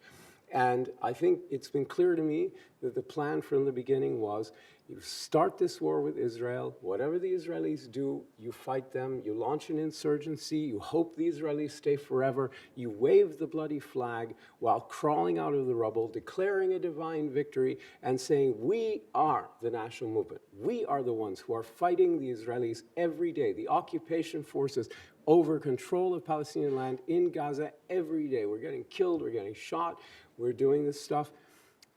And I think it's been clear to me that the plan from the beginning was you start this war with Israel, whatever the Israelis do, you fight them, you launch an insurgency, you hope the Israelis stay forever, you wave the bloody flag while crawling out of the rubble, declaring a divine victory and saying, we are the national movement. We are the ones who are fighting the Israelis every day, the occupation forces over control of Palestinian land in Gaza every day. We're getting killed, we're getting shot, we're doing this stuff.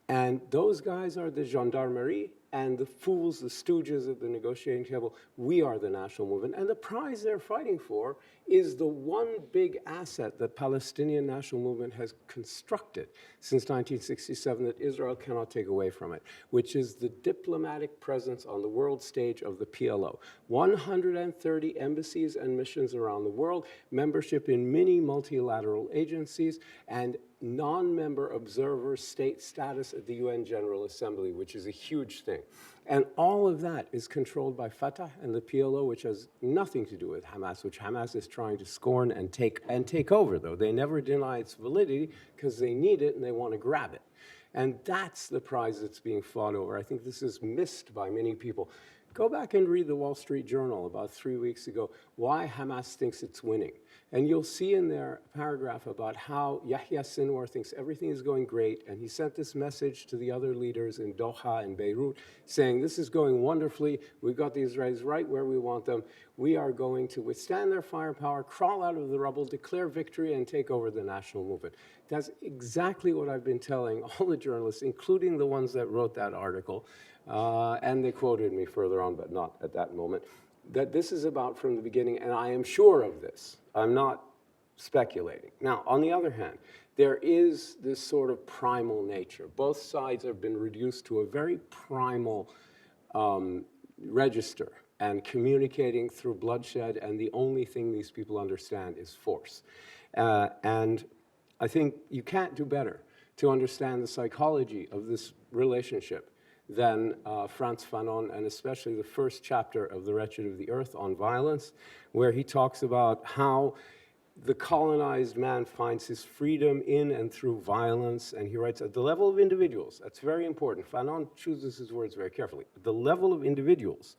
And those guys are the gendarmerie and the fools, the stooges at the negotiating table. We are the national movement. And the prize they're fighting for is the one big asset that Palestinian national movement has constructed since 1967 that Israel cannot take away from it, which is the diplomatic presence on the world stage of the PLO. 130 embassies and missions around the world, membership in many multilateral agencies, and non-member observer state status at the UN General Assembly, which is a huge thing. And all of that is controlled by Fatah and the PLO, which has nothing to do with Hamas, which Hamas is trying to scorn and take over, though. They never deny its validity because they need it and they want to grab it. And that's the prize that's being fought over. I think this is missed by many people. Go back and read the Wall Street Journal about 3 weeks ago, why Hamas thinks it's winning. And you'll see in there a paragraph about how Yahya Sinwar thinks everything is going great, and he sent this message to the other leaders in Doha and Beirut, saying this is going wonderfully, we've got the Israelis right where we want them, we are going to withstand their firepower, crawl out of the rubble, declare victory, and take over the national movement. That's exactly what I've been telling all the journalists, including the ones that wrote that article, and they quoted me further on, but not at that moment, that this is about from the beginning, and I am sure of this. I'm not speculating. Now, on the other hand, there is this sort of primal nature. Both sides have been reduced to a very primal register and communicating through bloodshed, and the only thing these people understand is force. And I think you can't do better to understand the psychology of this relationship than Frantz Fanon, and especially the first chapter of The Wretched of the Earth on violence, where he talks about how the colonized man finds his freedom in and through violence, and he writes, at the level of individuals, that's very important. Fanon chooses his words very carefully. At the level of individuals,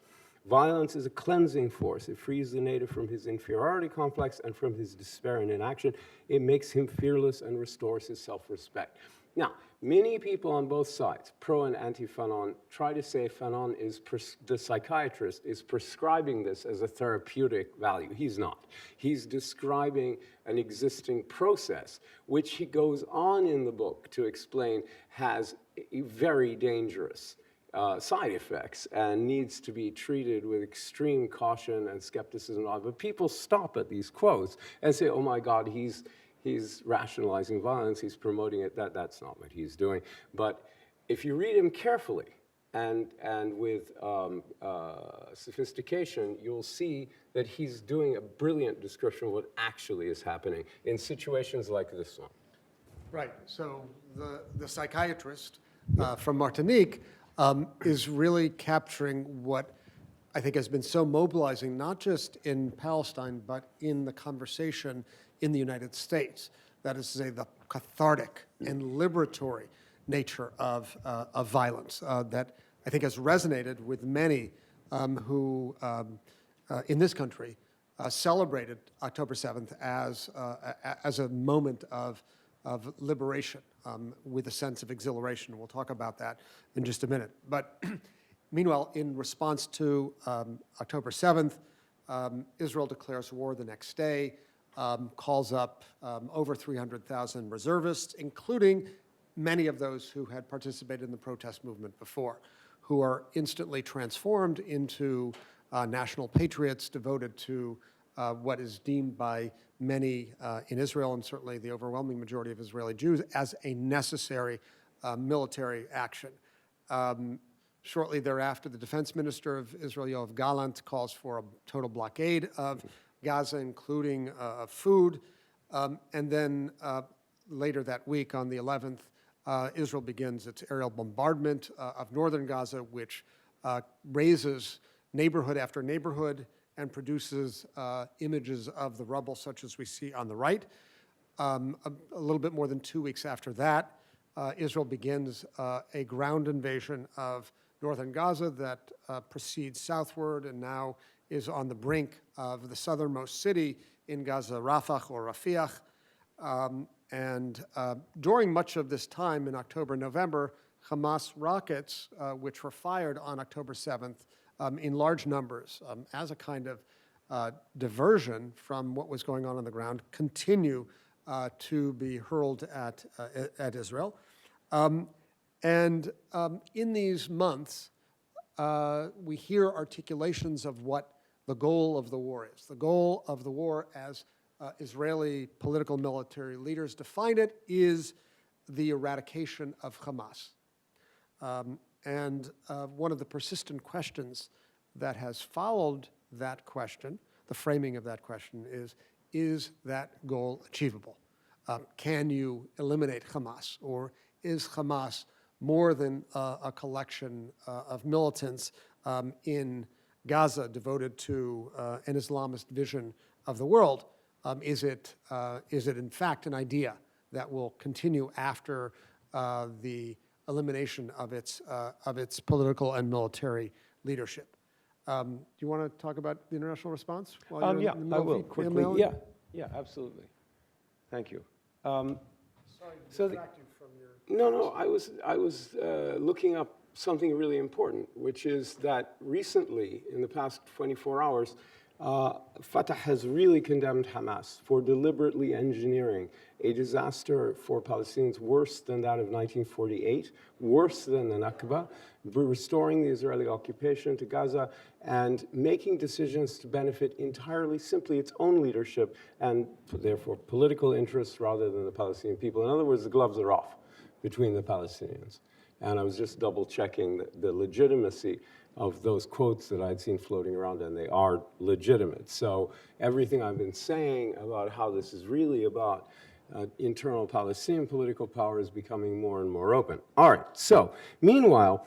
violence is a cleansing force. It frees the native from his inferiority complex and from his despair and inaction. It makes him fearless and restores his self-respect. Now, many people on both sides, pro and anti-Fanon, try to say Fanon is, the psychiatrist, is prescribing this as a therapeutic value. He's not. He's describing an existing process, which he goes on in the book to explain has very dangerous side effects and needs to be treated with extreme caution and skepticism. But people stop at these quotes and say, oh my God, he's rationalizing violence, he's promoting it. That's not what he's doing. But if you read him carefully and with sophistication, you'll see that he's doing a brilliant description of what actually is happening in situations like this one.
Right. So the psychiatrist from Martinique is really capturing what I think has been so mobilizing, not just in Palestine, but in the conversation in the United States. That is to say, the cathartic and liberatory nature of violence that I think has resonated with many who, in this country, celebrated October 7th as a moment of liberation with a sense of exhilaration. We'll talk about that in just a minute. But meanwhile, in response to October 7th, Israel declares war the next day, calls up over 300,000 reservists, including many of those who had participated in the protest movement before, who are instantly transformed into national patriots devoted to what is deemed by many in Israel, and certainly the overwhelming majority of Israeli Jews, as a necessary military action. Shortly thereafter, the defense minister of Israel, Yoav Gallant, calls for a total blockade of Gaza, including food. And then later that week, on the 11th, Israel begins its aerial bombardment of northern Gaza, which razes neighborhood after neighborhood and produces images of the rubble such as we see on the right. A little bit more than 2 weeks after that, Israel begins a ground invasion of northern Gaza that proceeds southward and now is on the brink of the southernmost city in Gaza, Rafah or Rafiah. And during much of this time in October, November, Hamas rockets, which were fired on October 7th in large numbers as a kind of diversion from what was going on the ground, continue to be hurled at Israel. And in these months, we hear articulations of what the goal of the war is. The goal of the war, as Israeli political military leaders define it, is the eradication of Hamas. And one of the persistent questions that has followed that question, the framing of that question, is that goal achievable? Can you eliminate Hamas? Or is Hamas more than a collection of militants in Gaza devoted to an Islamist vision of the world? Is it in fact an idea that will continue after the elimination of its political and military leadership? Do you want to talk about the international response? While you're
Yeah,
in the
I
middle
will
of
quickly. Yeah, absolutely. Thank you.
Sorry to distract you from your...
No, I was looking up something really important, which is that recently, in the past 24 hours, Fatah has really condemned Hamas for deliberately engineering a disaster for Palestinians worse than that of 1948, worse than the Nakba, restoring the Israeli occupation to Gaza, and making decisions to benefit entirely simply its own leadership and therefore political interests rather than the Palestinian people. In other words, the gloves are off between the Palestinians. And I was just double checking the legitimacy of those quotes that I'd seen floating around, and they are legitimate. So everything I've been saying about how this is really about internal Palestinian political power is becoming more and more open. All right, so meanwhile,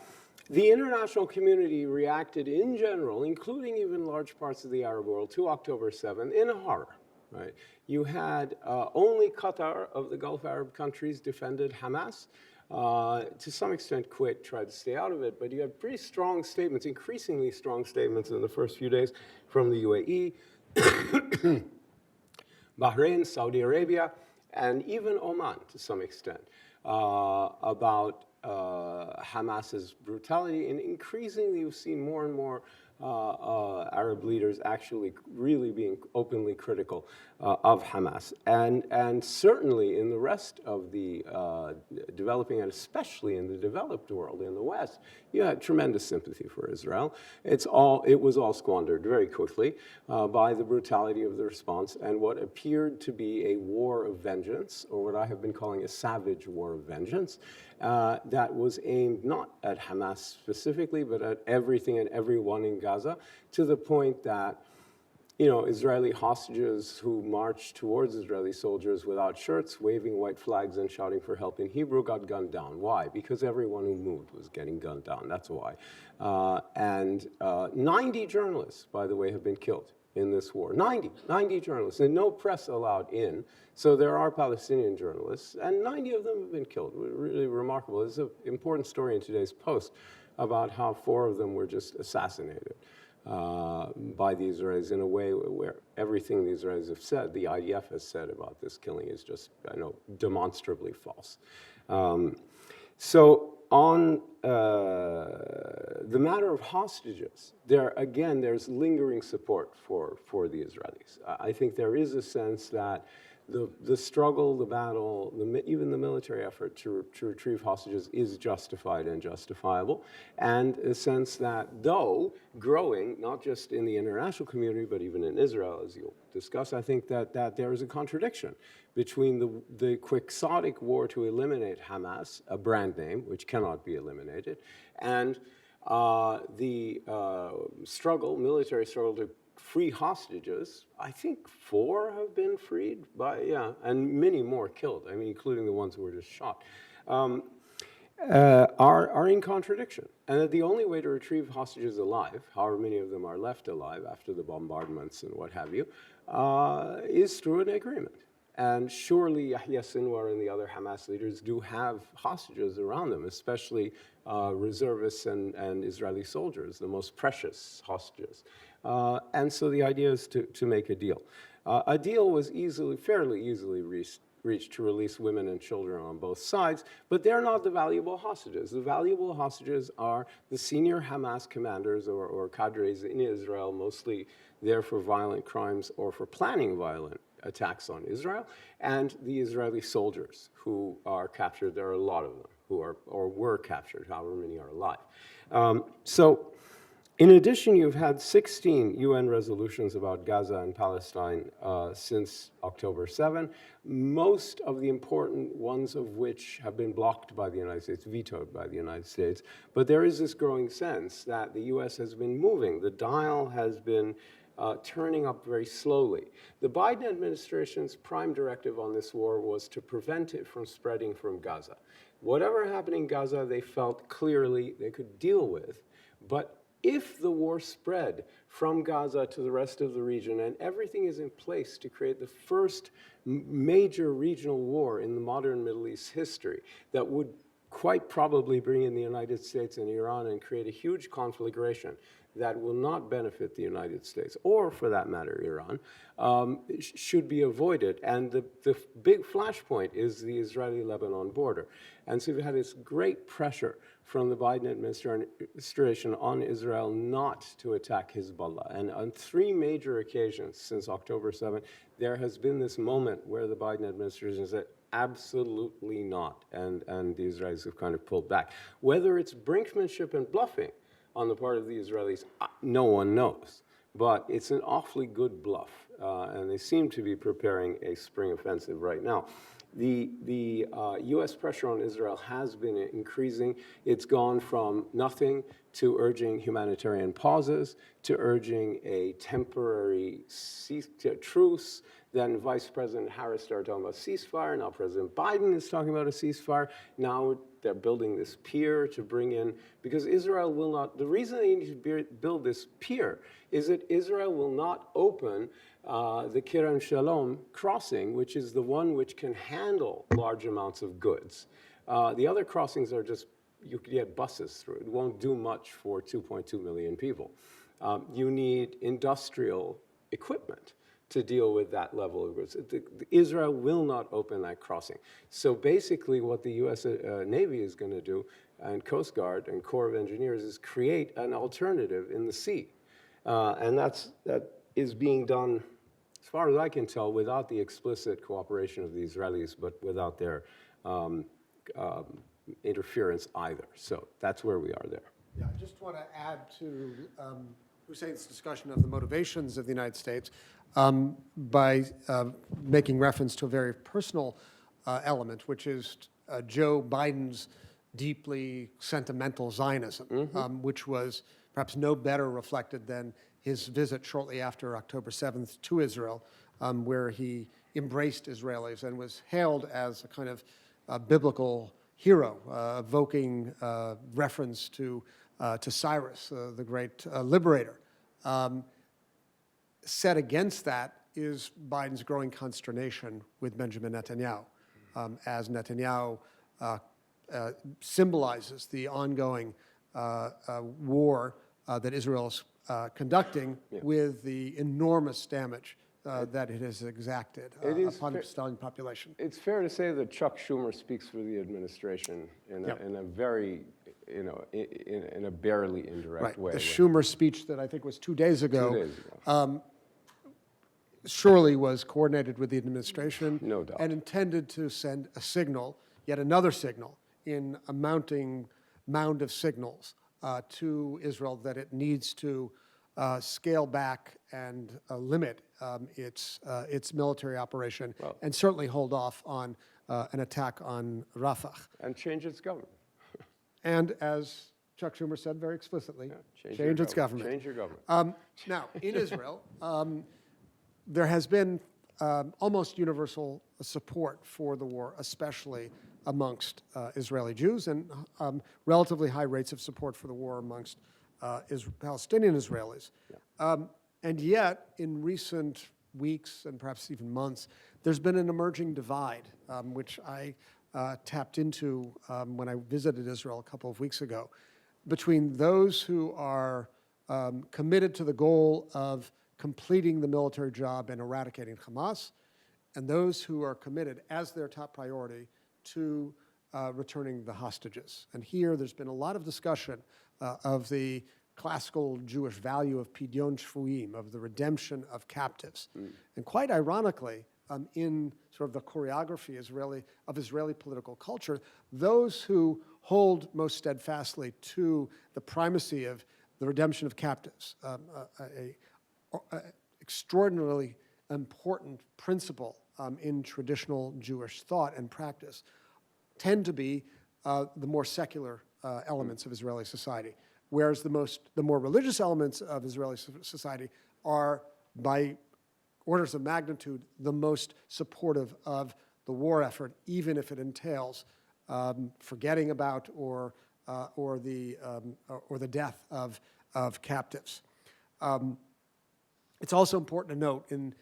the international community reacted in general, including even large parts of the Arab world, to October 7th in a horror. Right? You had only Qatar of the Gulf Arab countries defended Hamas. To some extent, Kuwait tried to stay out of it, but you had pretty strong statements, increasingly strong statements in the first few days from the UAE, Bahrain, Saudi Arabia, and even Oman to some extent about Hamas's brutality. And increasingly, you've seen more and more Arab leaders actually really being openly critical of Hamas. And certainly in the rest of the developing, and especially in the developed world, in the West, you had tremendous sympathy for Israel. It was all squandered very quickly by the brutality of the response and what appeared to be a war of vengeance, or what I have been calling a savage war of vengeance, that was aimed not at Hamas specifically, but at everything and everyone in Gaza, to the point that, you know, Israeli hostages who marched towards Israeli soldiers without shirts, waving white flags and shouting for help in Hebrew, got gunned down. Why? Because everyone who moved was getting gunned down. That's why. 90 journalists, by the way, have been killed in this war. 90 journalists, and no press allowed in. So there are Palestinian journalists, and 90 of them have been killed. Really remarkable. There's an important story in today's Post about how 4 of them were just assassinated by the Israelis in a way where everything the Israelis have said, the IDF has said about this killing is just, I know, demonstrably false. So on the matter of hostages, there's lingering support for the Israelis. I think there is a sense that the struggle, the battle, even the military effort to retrieve hostages is justified and justifiable, and a sense that, though growing, not just in the international community, but even in Israel, as you'll discuss, I think that there is a contradiction between the quixotic war to eliminate Hamas, a brand name which cannot be eliminated, and The military struggle to free hostages, I think 4 have been freed, and many more killed, I mean, including the ones who were just shot, are in contradiction. And that the only way to retrieve hostages alive, however many of them are left alive after the bombardments and what have you, is through an agreement. And surely Yahya Sinwar and the other Hamas leaders do have hostages around them, especially reservists and Israeli soldiers, the most precious hostages. And so the idea is to make a deal. A deal was fairly easily reached to release women and children on both sides, but they're not the valuable hostages. The valuable hostages are the senior Hamas commanders or cadres in Israel, mostly there for violent crimes or for planning violent attacks on Israel, and the Israeli soldiers who are captured. There are a lot of them who are or were captured, however many are alive. So in addition, you've had 16 UN resolutions about Gaza and Palestine since October 7, most of the important ones of which have been blocked by the United States, vetoed by the United States. But there is this growing sense that the US has been moving. The dial has been turning up very slowly. The Biden administration's prime directive on this war was to prevent it from spreading from Gaza. Whatever happened in Gaza, they felt clearly they could deal with. But if the war spread from Gaza to the rest of the region and everything is in place to create the first major regional war in the modern Middle East history that would quite probably bring in the United States and Iran and create a huge conflagration that will not benefit the United States, or for that matter, Iran, should be avoided. And the big flashpoint is the Israeli-Lebanon border. And so we've had this great pressure from the Biden administration on Israel not to attack Hezbollah. And on 3 major occasions since October 7, there has been this moment where the Biden administration said, absolutely not. And the Israelis have kind of pulled back. Whether it's brinkmanship and bluffing on the part of the Israelis, no one knows. But it's an awfully good bluff, and they seem to be preparing a spring offensive right now. The U.S. pressure on Israel has been increasing. It's gone from nothing to urging humanitarian pauses, to urging a temporary truce. Then Vice President Harris started talking about ceasefire. Now President Biden is talking about a ceasefire. Now they're building this pier to bring in, because Israel will not, the reason they need to build this pier is that Israel will not open the Kerem Shalom crossing, which is the one which can handle large amounts of goods. The other crossings are just, you could get buses through. It won't do much for 2.2 million people. You need industrial equipment to deal with that level of goods. Israel will not open that crossing. So basically what the U.S. Navy is going to do, and Coast Guard and Corps of Engineers, is create an alternative in the sea. And that is being done, as far as I can tell, without the explicit cooperation of the Israelis, but without their interference either. So that's where we are there.
Yeah, I just want to add to Hussein's discussion of the motivations of the United States by making reference to a very personal element, which is Joe Biden's deeply sentimental Zionism, which was perhaps no better reflected than his visit shortly after October 7th to Israel, where he embraced Israelis and was hailed as a kind of biblical hero, evoking reference to Cyrus, the great liberator. Set against that is Biden's growing consternation with Benjamin Netanyahu, as Netanyahu symbolizes the ongoing war that Israel is conducting with the enormous damage that it has exacted upon the Palestinian population.
It's fair to say that Chuck Schumer speaks for the administration in a very, in a barely indirect way.
The Schumer speech that I think was 2 days ago, surely was coordinated with the administration.
No doubt.
And intended to send a signal, yet another signal, in a mounting mound of signals to Israel that it needs to scale back and limit its military operation, and certainly hold off on an attack on Rafah.
And change its government.
And as Chuck Schumer said very explicitly,
Change
change
your
its government.
Change your government.
Now, in Israel, there has been almost universal support for the war, especially amongst Israeli Jews, and relatively high rates of support for the war amongst Palestinian Israelis. And yet, in recent weeks and perhaps even months, there's been an emerging divide, which I tapped into when I visited Israel a couple of weeks ago, between those who are committed to the goal of completing the military job and eradicating Hamas, and those who are committed as their top priority to returning the hostages. And here there's been a lot of discussion of the classical Jewish value of pidyon shvuim, of the redemption of captives. And quite ironically, in sort of the choreography of Israeli political culture, those who hold most steadfastly to the primacy of the redemption of captives, extraordinarily important principle in traditional Jewish thought and practice, tend to be the more secular elements of Israeli society, whereas the more religious elements of Israeli society are, by orders of magnitude, the most supportive of the war effort, even if it entails forgetting about or the death of captives. It's also important to note in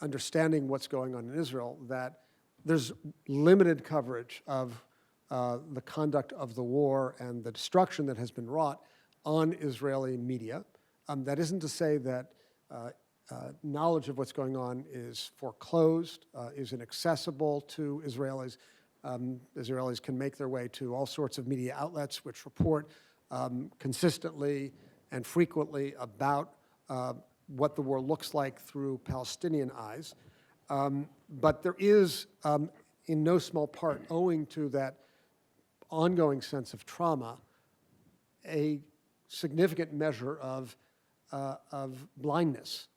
understanding what's going on in Israel that there's limited coverage of the conduct of the war and the destruction that has been wrought on Israeli media. That isn't to say that knowledge of what's going on is foreclosed, is inaccessible to Israelis. Israelis can make their way to all sorts of media outlets which report consistently and frequently about what the war looks like through Palestinian eyes. But there is, in no small part, owing to that ongoing sense of trauma, a significant measure of blindness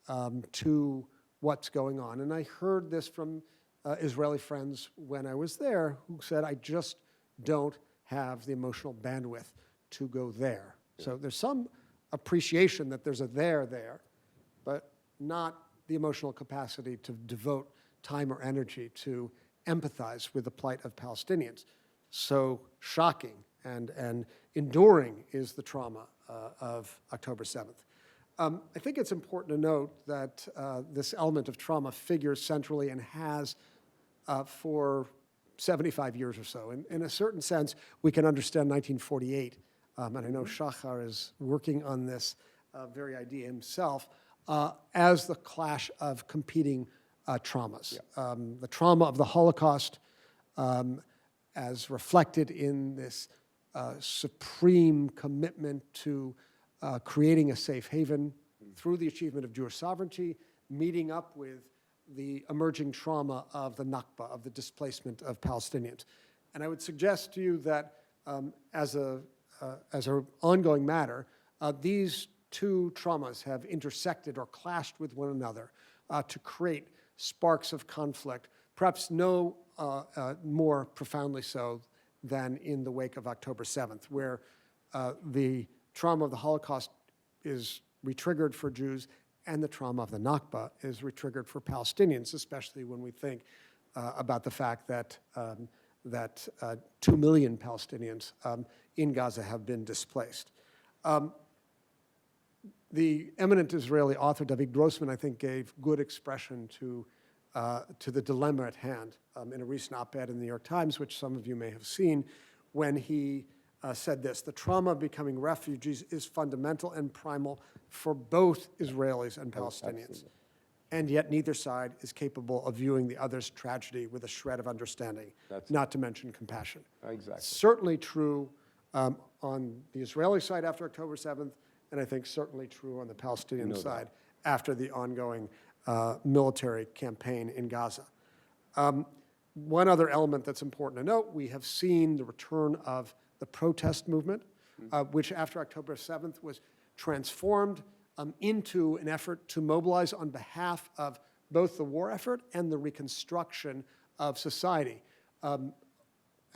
to what's going on. And I heard this from Israeli friends when I was there who said, I just don't have the emotional bandwidth to go there. So there's some appreciation that there's a there, but not the emotional capacity to devote time or energy to empathize with the plight of Palestinians. So shocking and enduring is the trauma of October 7th. I think it's important to note that this element of trauma figures centrally and has for 75 years or so. In a certain sense, we can understand 1948, and I know Shachar is working on this very idea himself, as the clash of competing traumas. Yeah. The trauma of the Holocaust as reflected in this supreme commitment to creating a safe haven through the achievement of Jewish sovereignty, meeting up with the emerging trauma of the Nakba, of the displacement of Palestinians. And I would suggest to you that as an ongoing matter, these two traumas have intersected or clashed with one another to create sparks of conflict, perhaps no more profoundly so than in the wake of October 7th, where the trauma of the Holocaust is retriggered for Jews and the trauma of the Nakba is retriggered for Palestinians, especially when we think about the fact that 2 million Palestinians in Gaza have been displaced. The eminent Israeli author David Grossman, I think, gave good expression to the dilemma at hand in a recent op-ed in the New York Times, which some of you may have seen, when he said this: the trauma of becoming refugees is fundamental and primal for both Israelis and Palestinians. And yet neither side is capable of viewing the other's tragedy with a shred of understanding, not to mention compassion.
Exactly.
Certainly true on the Israeli side after October 7th, and I think certainly true on the Palestinian side after the ongoing military campaign in Gaza. One other element that's important to note, we have seen the return of the protest movement, which after October 7th was transformed into an effort to mobilize on behalf of both the war effort and the reconstruction of society.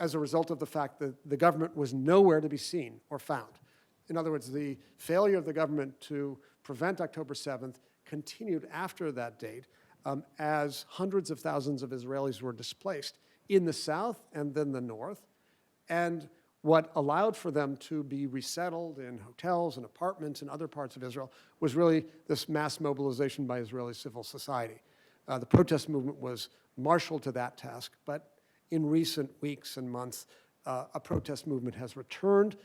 as a result of the fact that the government was nowhere to be seen or found. In other words, the failure of the government to prevent October 7th continued after that date as hundreds of thousands of Israelis were displaced in the south and then the north. And what allowed for them to be resettled in hotels and apartments in other parts of Israel was really this mass mobilization by Israeli civil society. The protest movement was marshaled to that task, but in recent weeks and months, a protest movement has returned,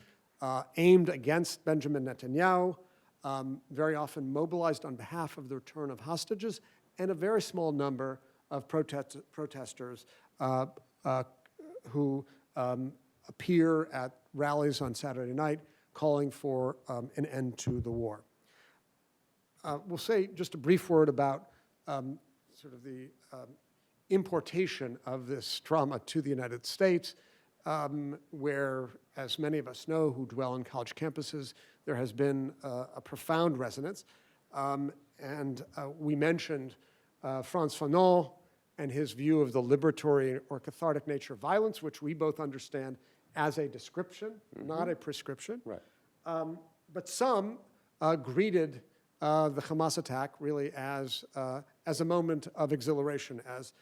aimed against Benjamin Netanyahu, very often mobilized on behalf of the return of hostages, and a very small number of protesters who appear at rallies on Saturday night calling for an end to the war. We'll say just a brief word about sort of the importation of this trauma to the United States, where, as many of us know who dwell on college campuses, there has been a profound resonance. And we mentioned Frantz Fanon and his view of the liberatory or cathartic nature of violence, which we both understand as a description, not a prescription.
Right.
But some greeted the Hamas attack really as a moment of exhilaration, as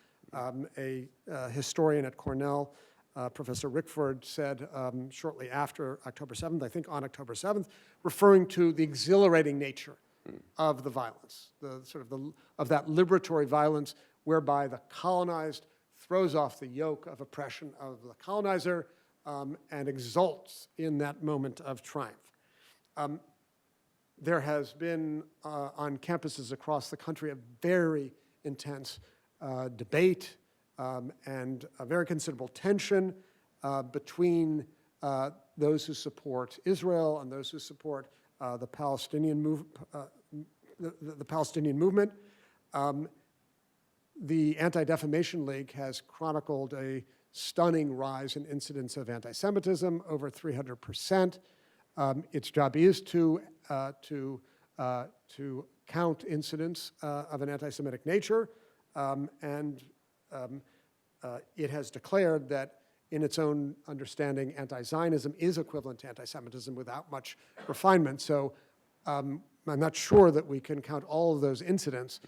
a historian at Cornell, Professor Rickford, said shortly after October 7th, I think on October 7th, referring to the exhilarating nature of the violence, the sort of that liberatory violence whereby the colonized throws off the yoke of oppression of the colonizer and exults in that moment of triumph. There has been on campuses across the country a very intense debate and a very considerable tension between those who support Israel and those who support the Palestinian movement. The Anti-Defamation League has chronicled a stunning rise in incidents of anti-Semitism, over 300%. Its job is to count incidents of an anti-Semitic nature, and it has declared that in its own understanding, anti-Zionism is equivalent to anti-Semitism without much refinement. So I'm not sure that we can count all of those incidents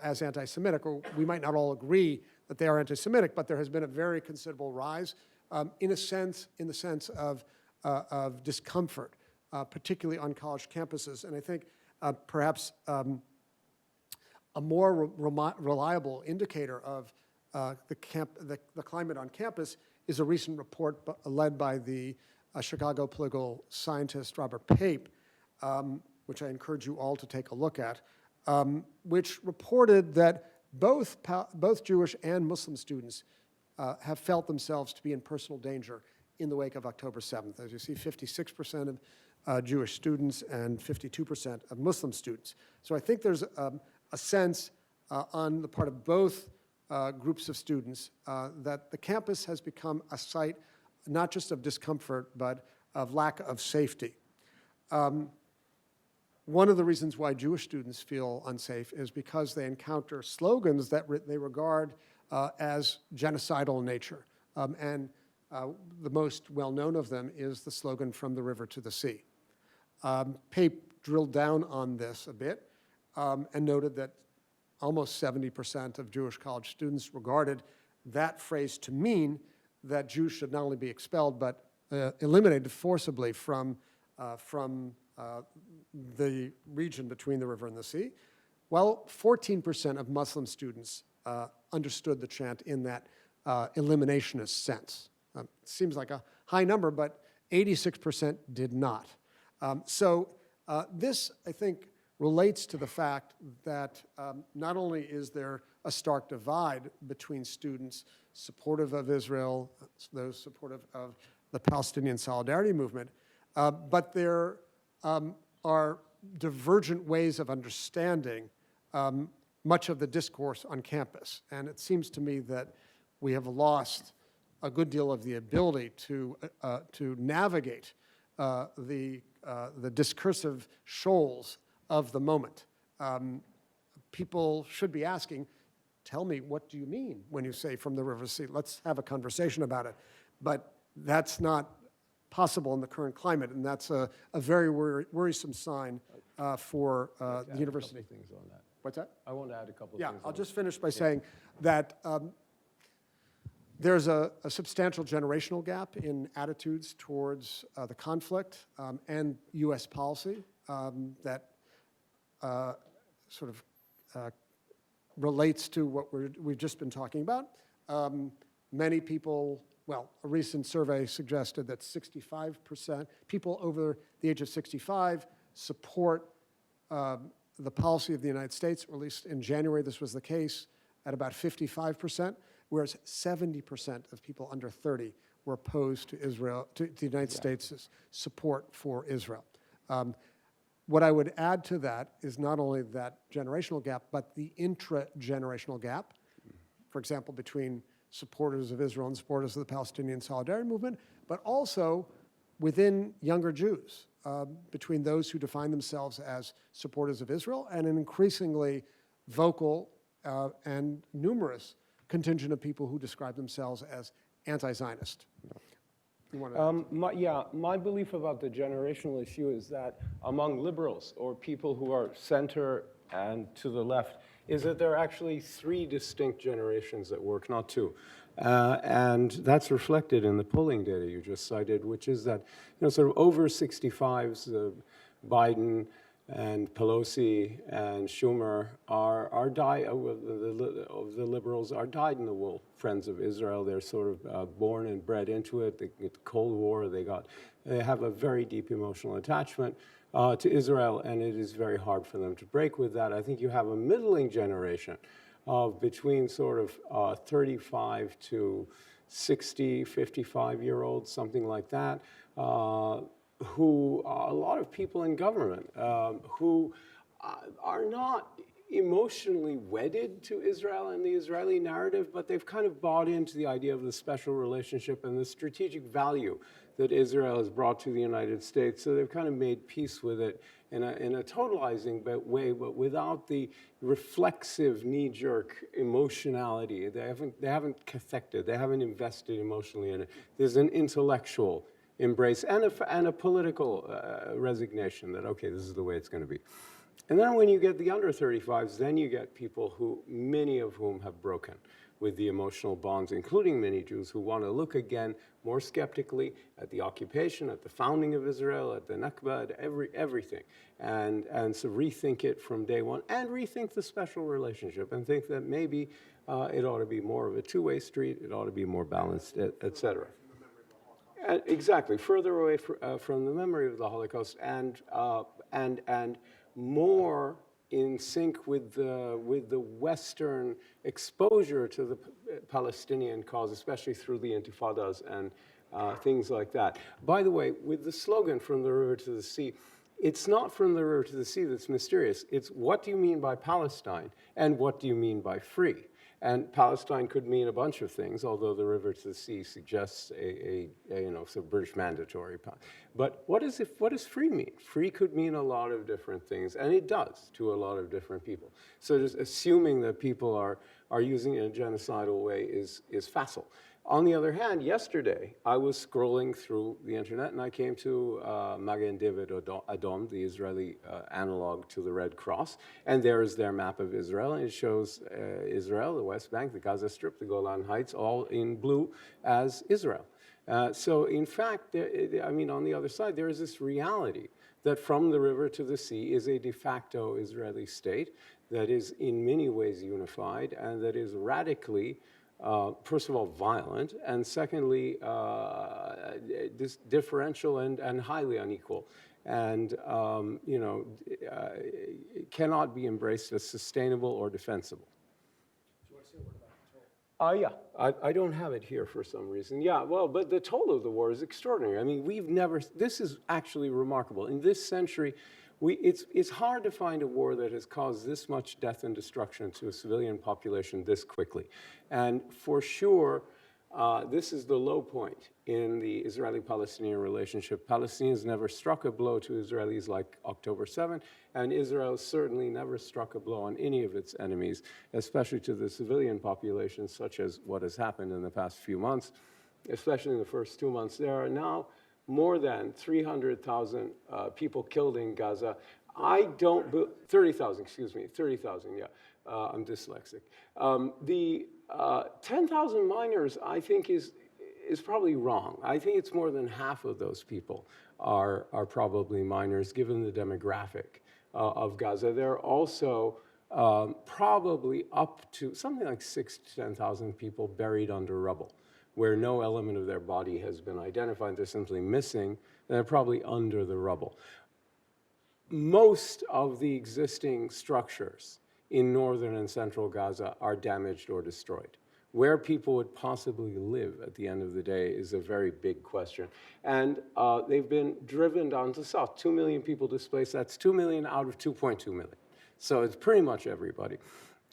as anti-Semitic, or we might not all agree that they are anti-Semitic, but there has been a very considerable rise in the sense of discomfort, particularly on college campuses. And I think perhaps a more reliable indicator of the climate on campus is a recent report led by the Chicago political scientist Robert Pape, which I encourage you all to take a look at, which reported that both Jewish and Muslim students have felt themselves to be in personal danger in the wake of October 7th. As you see, 56% of Jewish students and 52% of Muslim students. So I think there's a sense on the part of both groups of students that the campus has become a site not just of discomfort, but of lack of safety. One of the reasons why Jewish students feel unsafe is because they encounter slogans that they regard as genocidal in nature. And the most well-known of them is the slogan, "From the river to the sea." Pape drilled down on this a bit and noted that almost 70% of Jewish college students regarded that phrase to mean that Jews should not only be expelled, but eliminated forcibly from the region between the river and the sea. Well, 14% of Muslim students understood the chant in that eliminationist sense. Seems like a high number, but 86% did not. So this, I think, relates to the fact that not only is there a stark divide between students supportive of Israel, those supportive of the Palestinian solidarity movement, but there are divergent ways of understanding much of the discourse on campus. And it seems to me that we have lost a good deal of the ability to navigate the discursive shoals of the moment. People should be asking, tell me, what do you mean when you say from the river to sea? Let's have a conversation about it. But that's not possible in the current climate, and that's a very worrisome sign for the university.
Things on that.
What's that?
I want to add a couple of
Yeah,
things.
I'll just finish by saying that there's a substantial generational gap in attitudes towards the conflict and U.S. policy that sort of relates to what we've just been talking about. Many people, well, a recent survey suggested that 65% people over the age of 65 support the policy of the United States, or at least in January this was the case, at about 55%, whereas 70% of people under 30 were opposed to Israel, to the United States' support for Israel. What I would add to that is not only that generational gap, but the intra-generational gap, for example, between supporters of Israel and supporters of the Palestinian Solidarity Movement, but also within younger Jews, between those who define themselves as supporters of Israel and an increasingly vocal and numerous contingent of people who describe themselves as anti-Zionist.
My belief about the generational issue is that among liberals or people who are center and to the left is that there are actually 3 distinct generations at work, not 2. And that's reflected in the polling data you just cited, which is that, sort of over 65s, Biden and Pelosi and Schumer the liberals are dyed-in-the-wool friends of Israel. They're sort of born and bred into it. The Cold War, they have a very deep emotional attachment to Israel, and it is very hard for them to break with that. I think you have a middling generation of between sort of 35 to 60, 55-year-olds, something like that, who are a lot of people in government who are not emotionally wedded to Israel and the Israeli narrative, but they've kind of bought into the idea of the special relationship and the strategic value that Israel has brought to the United States. So they've kind of made peace with it in a totalizing way, but without the reflexive, knee-jerk emotionality. They haven't cathected. They haven't invested emotionally in it. There's an intellectual embrace and a political resignation that, okay, this is the way it's going to be. And then when you get the under 35s, then you get people who, many of whom have broken with the emotional bonds, including many Jews who want to look again more skeptically at the occupation, at the founding of Israel, at the Nakba, at everything, and so rethink it from day one, and rethink the special relationship, and think that maybe it ought to be more of a two-way street, it ought to be more balanced, et cetera. Exactly, further away from the memory of the Holocaust, and more in sync with the Western exposure to the Palestinian cause, especially through the Intifadas and things like that. By the way, with the slogan "From the River to the Sea," it's not from the river to the sea that's mysterious. It's what do you mean by Palestine, and what do you mean by free? And Palestine could mean a bunch of things, although the river to the sea suggests a sort of British mandatory. But what does free mean? Free could mean a lot of different things, and it does to a lot of different people. So just assuming that people are using it in a genocidal way is facile. On the other hand, yesterday, I was scrolling through the internet, and I came to Magen David Adom, the Israeli analog to the Red Cross, and there is their map of Israel, and it shows Israel, the West Bank, the Gaza Strip, the Golan Heights, all in blue as Israel. So in fact, on the other side, there is this reality that from the river to the sea is a de facto Israeli state that is in many ways unified and that is radically first of all, violent, and secondly, differential and highly unequal, and cannot be embraced as sustainable or defensible.
Do you want to say a word about the toll?
Yeah, I don't have it here for some reason. Yeah, well, but the toll of the war is extraordinary. I mean, this is actually remarkable. In this century, it's hard to find a war that has caused this much death and destruction to a civilian population this quickly. And for sure, this is the low point in the Israeli-Palestinian relationship. Palestinians never struck a blow to Israelis like October 7th, and Israel certainly never struck a blow on any of its enemies, especially to the civilian population, such as what has happened in the past few months. especially in the first 2 months. There are now more than 300,000 people killed in Gaza. 30,000, excuse me, 30,000, yeah. I'm dyslexic. The 10,000 minors, I think, is probably wrong. I think it's more than half of those people are probably minors, given the demographic of Gaza. There are also probably up to something like 6,000 to 10,000 people buried under rubble, where no element of their body has been identified. They're simply missing, and they're probably under the rubble. Most of the existing structures in northern and central Gaza are damaged or destroyed. Where people would possibly live at the end of the day is a very big question. And they've been driven down to south. 2 million people displaced. That's 2 million out of 2.2 million. So it's pretty much everybody.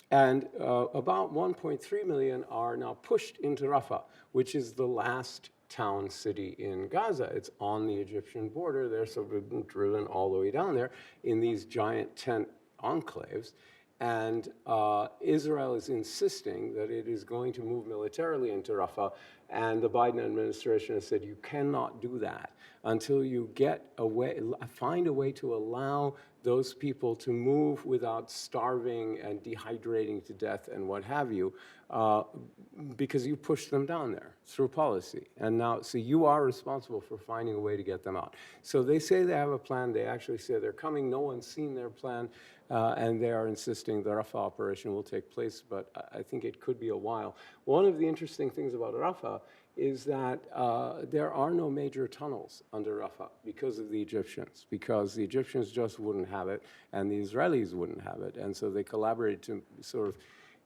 And about 1.3 million are now pushed into Rafah, which is the last town city in Gaza. It's on the Egyptian border. They're sort of been driven all the way down there in these giant tent enclaves. And Israel is insisting that it is going to move militarily into Rafah. And the Biden administration has said, you cannot do that until you find a way to allow those people to move without starving and dehydrating to death and what have you, because you pushed them down there through policy. And now, so you are responsible for finding a way to get them out. So they say they have a plan. They actually say they're coming. No one's seen their plan. And they are insisting the Rafah operation will take place, but I think it could be a while. One of the interesting things about Rafah is that there are no major tunnels under Rafah because of the Egyptians, because the Egyptians just wouldn't have it, and the Israelis wouldn't have it. And so they collaborated to sort of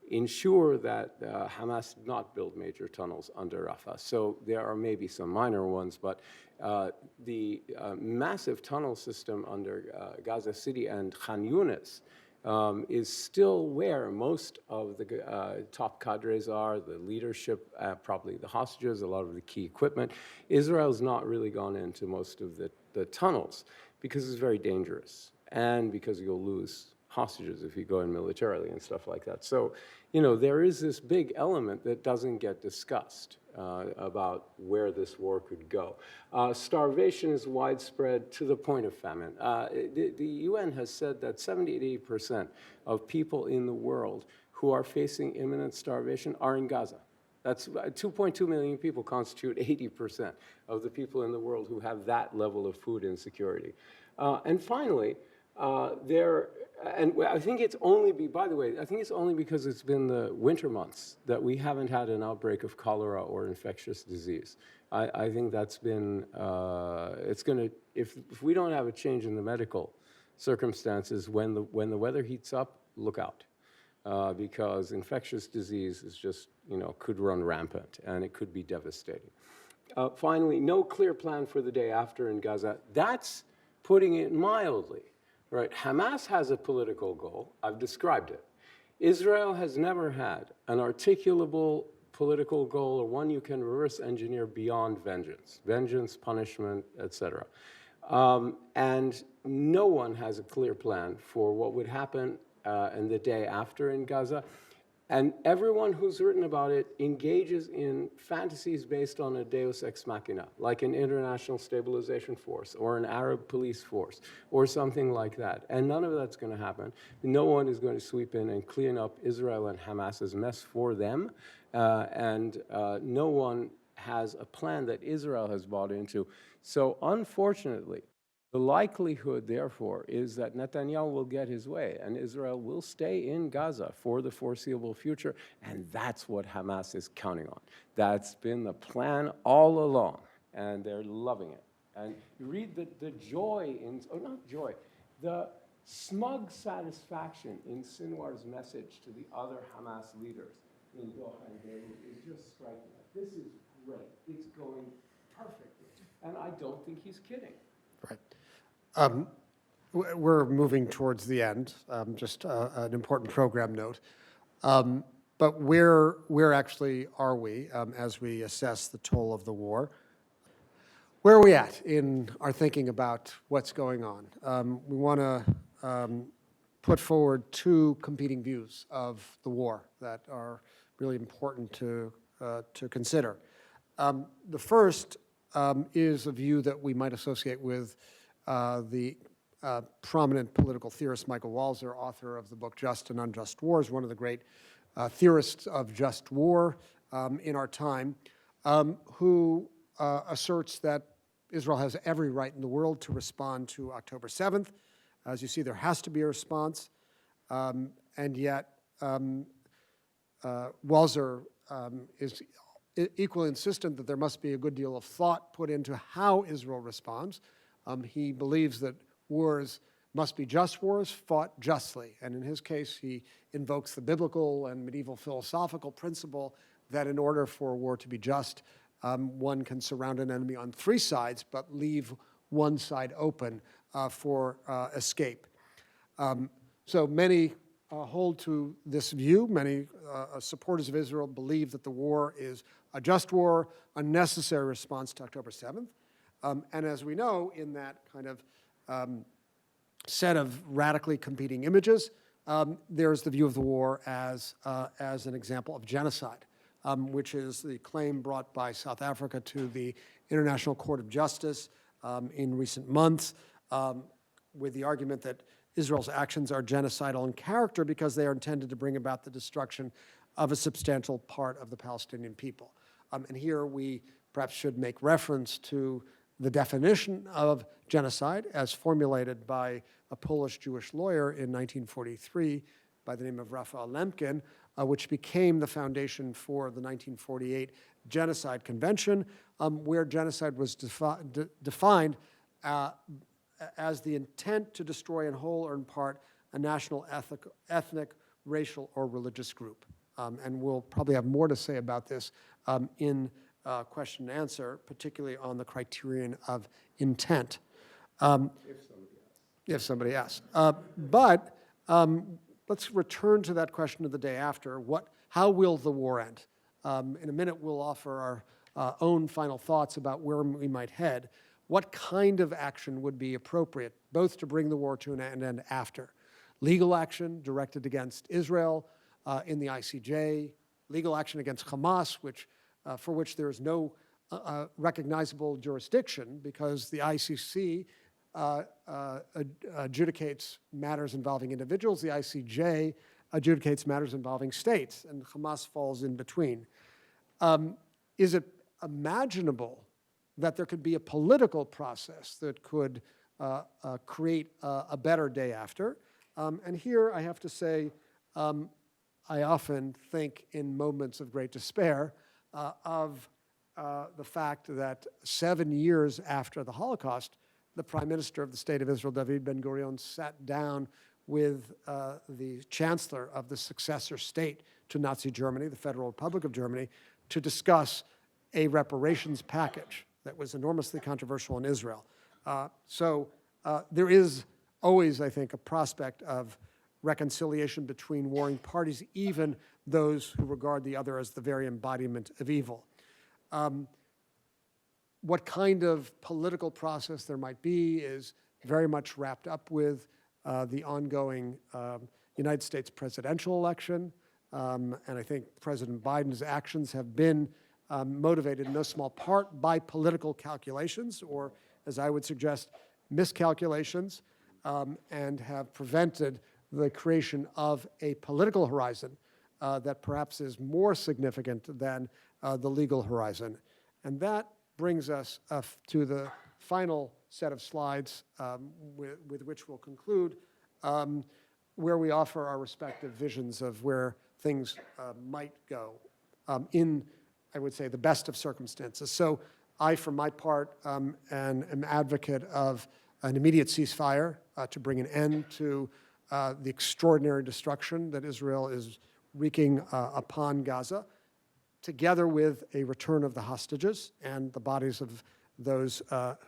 ensure that Hamas did not build major tunnels under Rafah. So there are maybe some minor ones, but the massive tunnel system under Gaza City and Khan Yunis is still where most of the top cadres are, the leadership, probably the hostages, a lot of the key equipment. Israel's not really gone into most of the tunnels because it's very dangerous and because you'll lose hostages if you go in militarily and stuff like that. So, you know, there is this big element that doesn't get discussed about where this war could go. Starvation is widespread to the point of famine. The UN has said that 70 to 80% of people in the world who are facing imminent starvation are in Gaza. That's 2.2 million people constitute 80% of the people in the world who have that level of food insecurity. And finally, and I think it's only, by the way, I think it's only because it's been the winter months that we haven't had an outbreak of cholera or infectious disease. I think that's been, it's going to, if we don't have a change in the medical circumstances, when the weather heats up, look out. Because infectious disease is just, you know, could run rampant and it could be devastating. Finally, no clear plan for the day after in Gaza. That's putting it mildly. Right, Hamas has a political goal. I've described it. Israel has never had an articulable political goal or one you can reverse engineer beyond vengeance, punishment, etc. And no one has a clear plan for what would happen in the day after in Gaza. And everyone who's written about it engages in fantasies based on a deus ex machina, like an international stabilization force or an Arab police force or something like that. And none of that's going to happen. No one is going to sweep in and clean up Israel and Hamas's mess for them. And no one has a plan that Israel has bought into. So unfortunately, the likelihood, therefore, is that Netanyahu will get his way and Israel will stay in Gaza for the foreseeable future, and that's what Hamas is counting on. That's been the plan all along, and they're loving it. And you read the joy in, or not joy, the smug satisfaction in Sinwar's message to the other Hamas leaders in Doha and Beirut is just striking. This is great. It's going perfectly. And I don't think he's kidding.
Right. We're moving towards the end, just an important program note. But where actually are we as we assess the toll of the war? Where are we at in our thinking about what's going on? We want to put forward two competing views of the war that are really important to consider. The first is a view that we might associate with the prominent political theorist Michael Walzer, author of the book Just and Unjust Wars, one of the great theorists of just war in our time, who asserts that Israel has every right in the world to respond to October 7th. As you see, there has to be a response, and yet Walzer is equally insistent that there must be a good deal of thought put into how Israel responds. He believes that wars must be just wars, fought justly. And in his case, he invokes the biblical and medieval philosophical principle that in order for a war to be just, one can surround an enemy on three sides, but leave one side open for escape. So many hold to this view. Many supporters of Israel believe that the war is a just war, a necessary response to October 7th. And as we know, in that kind of set of radically competing images, there's the view of the war as an example of genocide, which is the claim brought by South Africa to the International Court of Justice in recent months, with the argument that Israel's actions are genocidal in character because they are intended to bring about the destruction of a substantial part of the Palestinian people. And here we perhaps should make reference to the definition of genocide as formulated by a Polish Jewish lawyer in 1943 by the name of Raphael Lemkin, which became the foundation for the 1948 Genocide Convention, where genocide was defined as the intent to destroy in whole or in part a national, ethnic, racial, or religious group. And we'll probably have more to say about this in question and answer, particularly on the criterion of intent. If somebody asks. But let's return to that question of the day after. How will the war end? In a minute, we'll offer our own final thoughts about where we might head. What kind of action would be appropriate, both to bring the war to an end and after? Legal action directed against Israel in the ICJ, legal action against Hamas, for which there is no recognizable jurisdiction because the ICC adjudicates matters involving individuals, the ICJ adjudicates matters involving states, and Hamas falls in between. Is it imaginable that there could be a political process that could create a better day after? And here I have to say, I often think in moments of great despair of the fact that 7 years after the Holocaust, the Prime Minister of the State of Israel, David Ben-Gurion, sat down with the Chancellor of the successor state to Nazi Germany, the Federal Republic of Germany, to discuss a reparations package that was enormously controversial in Israel. So there is always, I think, a prospect of reconciliation between warring parties, even those who regard the other as the very embodiment of evil. What kind of political process there might be is very much wrapped up with the ongoing United States presidential election. And I think President Biden's actions have been motivated in no small part by political calculations, or as I would suggest, miscalculations, and have prevented the creation of a political horizon that perhaps is more significant than the legal horizon. And that brings us to the final set of slides with which we'll conclude, where we offer our respective visions of where things might go in, I would say, the best of circumstances. So I, for my part, am an advocate of an immediate ceasefire to bring an end to the extraordinary destruction that Israel is wreaking upon Gaza, together with a return of the hostages and the bodies of those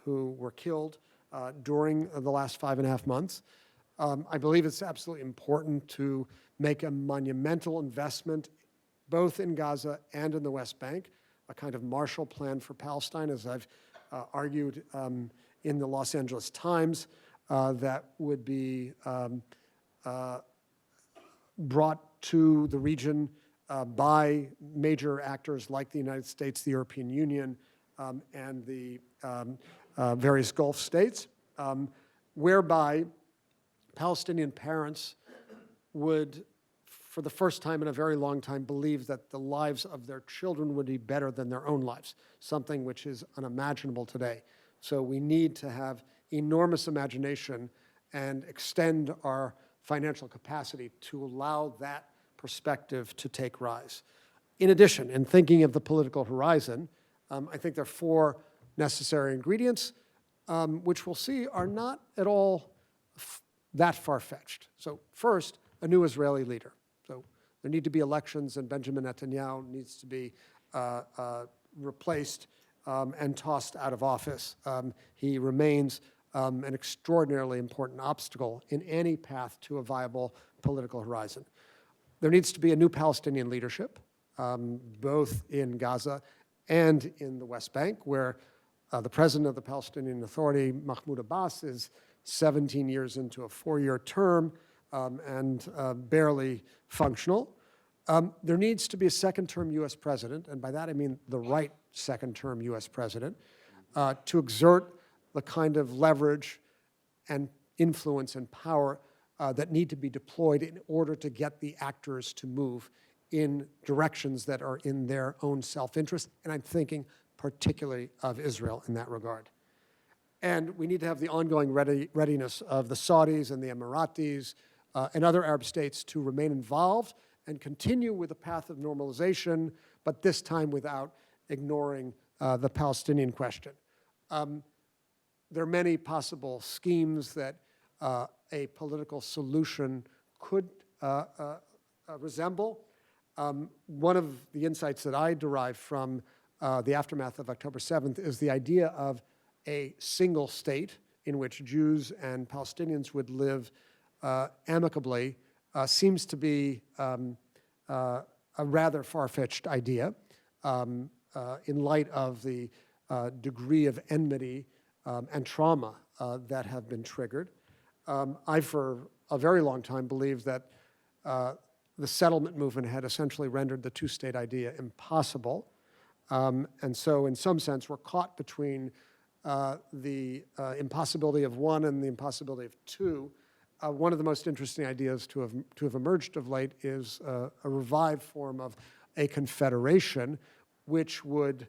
who were killed during the last 5.5 months. I believe it's absolutely important to make a monumental investment both in Gaza and in the West Bank, a kind of Marshall Plan for Palestine, as I've argued in the Los Angeles Times, that would be brought to the region by major actors like the United States, the European Union, and the various Gulf states, whereby Palestinian parents would, for the first time in a very long time, believe that the lives of their children would be better than their own lives, something which is unimaginable today. So we need to have enormous imagination and extend our financial capacity to allow that perspective to take rise. In addition, in thinking of the political horizon, I think there are four necessary ingredients, which we'll see are not at all that far-fetched. So first, a new Israeli leader. So there need to be elections, and Benjamin Netanyahu needs to be replaced and tossed out of office. He remains an extraordinarily important obstacle in any path to a viable political horizon. There needs to be a new Palestinian leadership, both in Gaza and in the West Bank, where the president of the Palestinian Authority, Mahmoud Abbas, is 17 years into a 4-year term and barely functional. There needs to be a second-term U.S. president, and by that I mean the right second-term U.S. president, to exert the kind of leverage and influence and power that need to be deployed in order to get the actors to move in directions that are in their own self-interest, and I'm thinking particularly of Israel in that regard. And we need to have the ongoing readiness of the Saudis and the Emiratis and other Arab states to remain involved and continue with the path of normalization, but this time without ignoring the Palestinian question. There are many possible schemes that a political solution could resemble. One of the insights that I derive from the aftermath of October 7th is the idea of a single state in which Jews and Palestinians would live amicably seems to be a rather far-fetched idea in light of the degree of enmity and trauma that have been triggered. I, for a very long time, believed that the settlement movement had essentially rendered the two-state idea impossible. And so, in some sense, we're caught between the impossibility of one and the impossibility of two. One of the most interesting ideas to have emerged of late is a revived form of a confederation, which would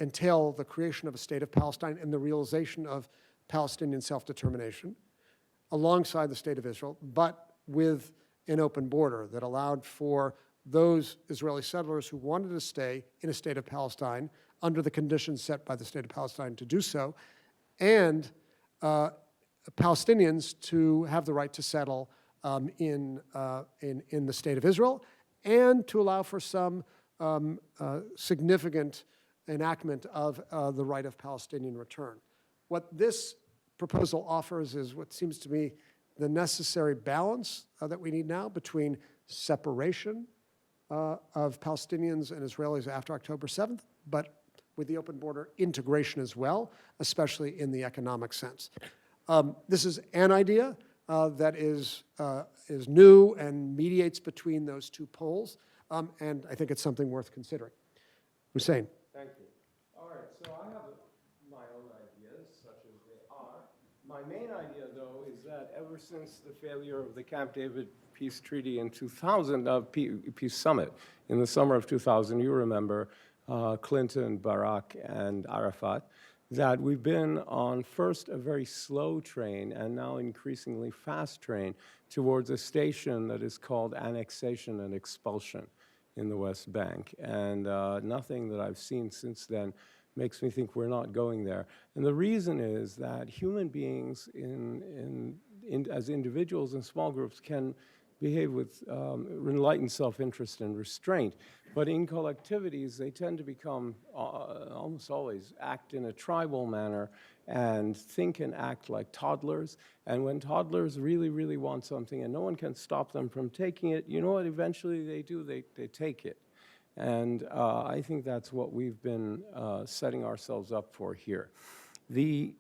entail the creation of a state of Palestine and the realization of Palestinian self-determination alongside the state of Israel, but with an open border that allowed for those Israeli settlers who wanted to stay in a state of Palestine under the conditions set by the state of Palestine to do so, and Palestinians to have the right to settle in the state of Israel, and to allow for some significant enactment of the right of Palestinian return. What this proposal offers is what seems to me the necessary balance that we need now between separation of Palestinians and Israelis after October 7th, but with the open border integration as well, especially in the economic sense. This is an idea that is new and mediates between those two poles, and I think it's something worth considering. Hussein.
Thank you. All right, so I have my own ideas, such as they are. My main idea, though, is that ever since the failure of the Camp David peace treaty in 2000, peace summit in the summer of 2000, you remember Clinton, Barack, and Arafat, that we've been on first a very slow train and now increasingly fast train towards a station that is called annexation and expulsion in the West Bank. And nothing that I've seen since then makes me think we're not going there. And the reason is that human beings as individuals and small groups can behave with enlightened self-interest and restraint. But in collectivities, they tend to become, almost always, act in a tribal manner and think and act like toddlers. And when toddlers really, really want something and no one can stop them from taking it, you know what eventually they do? They take it. And I think that's what we've been setting ourselves up for here. The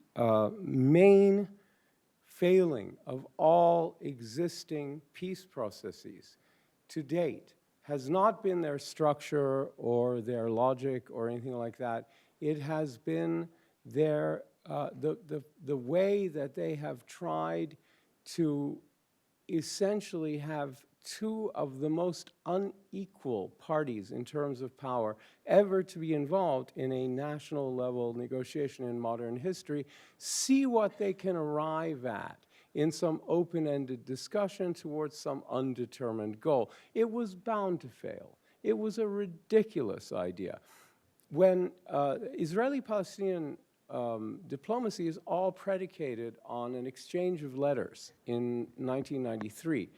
main failing of all existing peace processes to date has not been their structure or their logic or anything like that. It has been their, the way that they have tried to essentially have two of the most unequal parties in terms of power ever to be involved in a national level negotiation in modern history, see what they can arrive at in some open-ended discussion towards some undetermined goal. It was bound to fail. It was a ridiculous idea. When Israeli-Palestinian diplomacy is all predicated on an exchange of letters in 1993.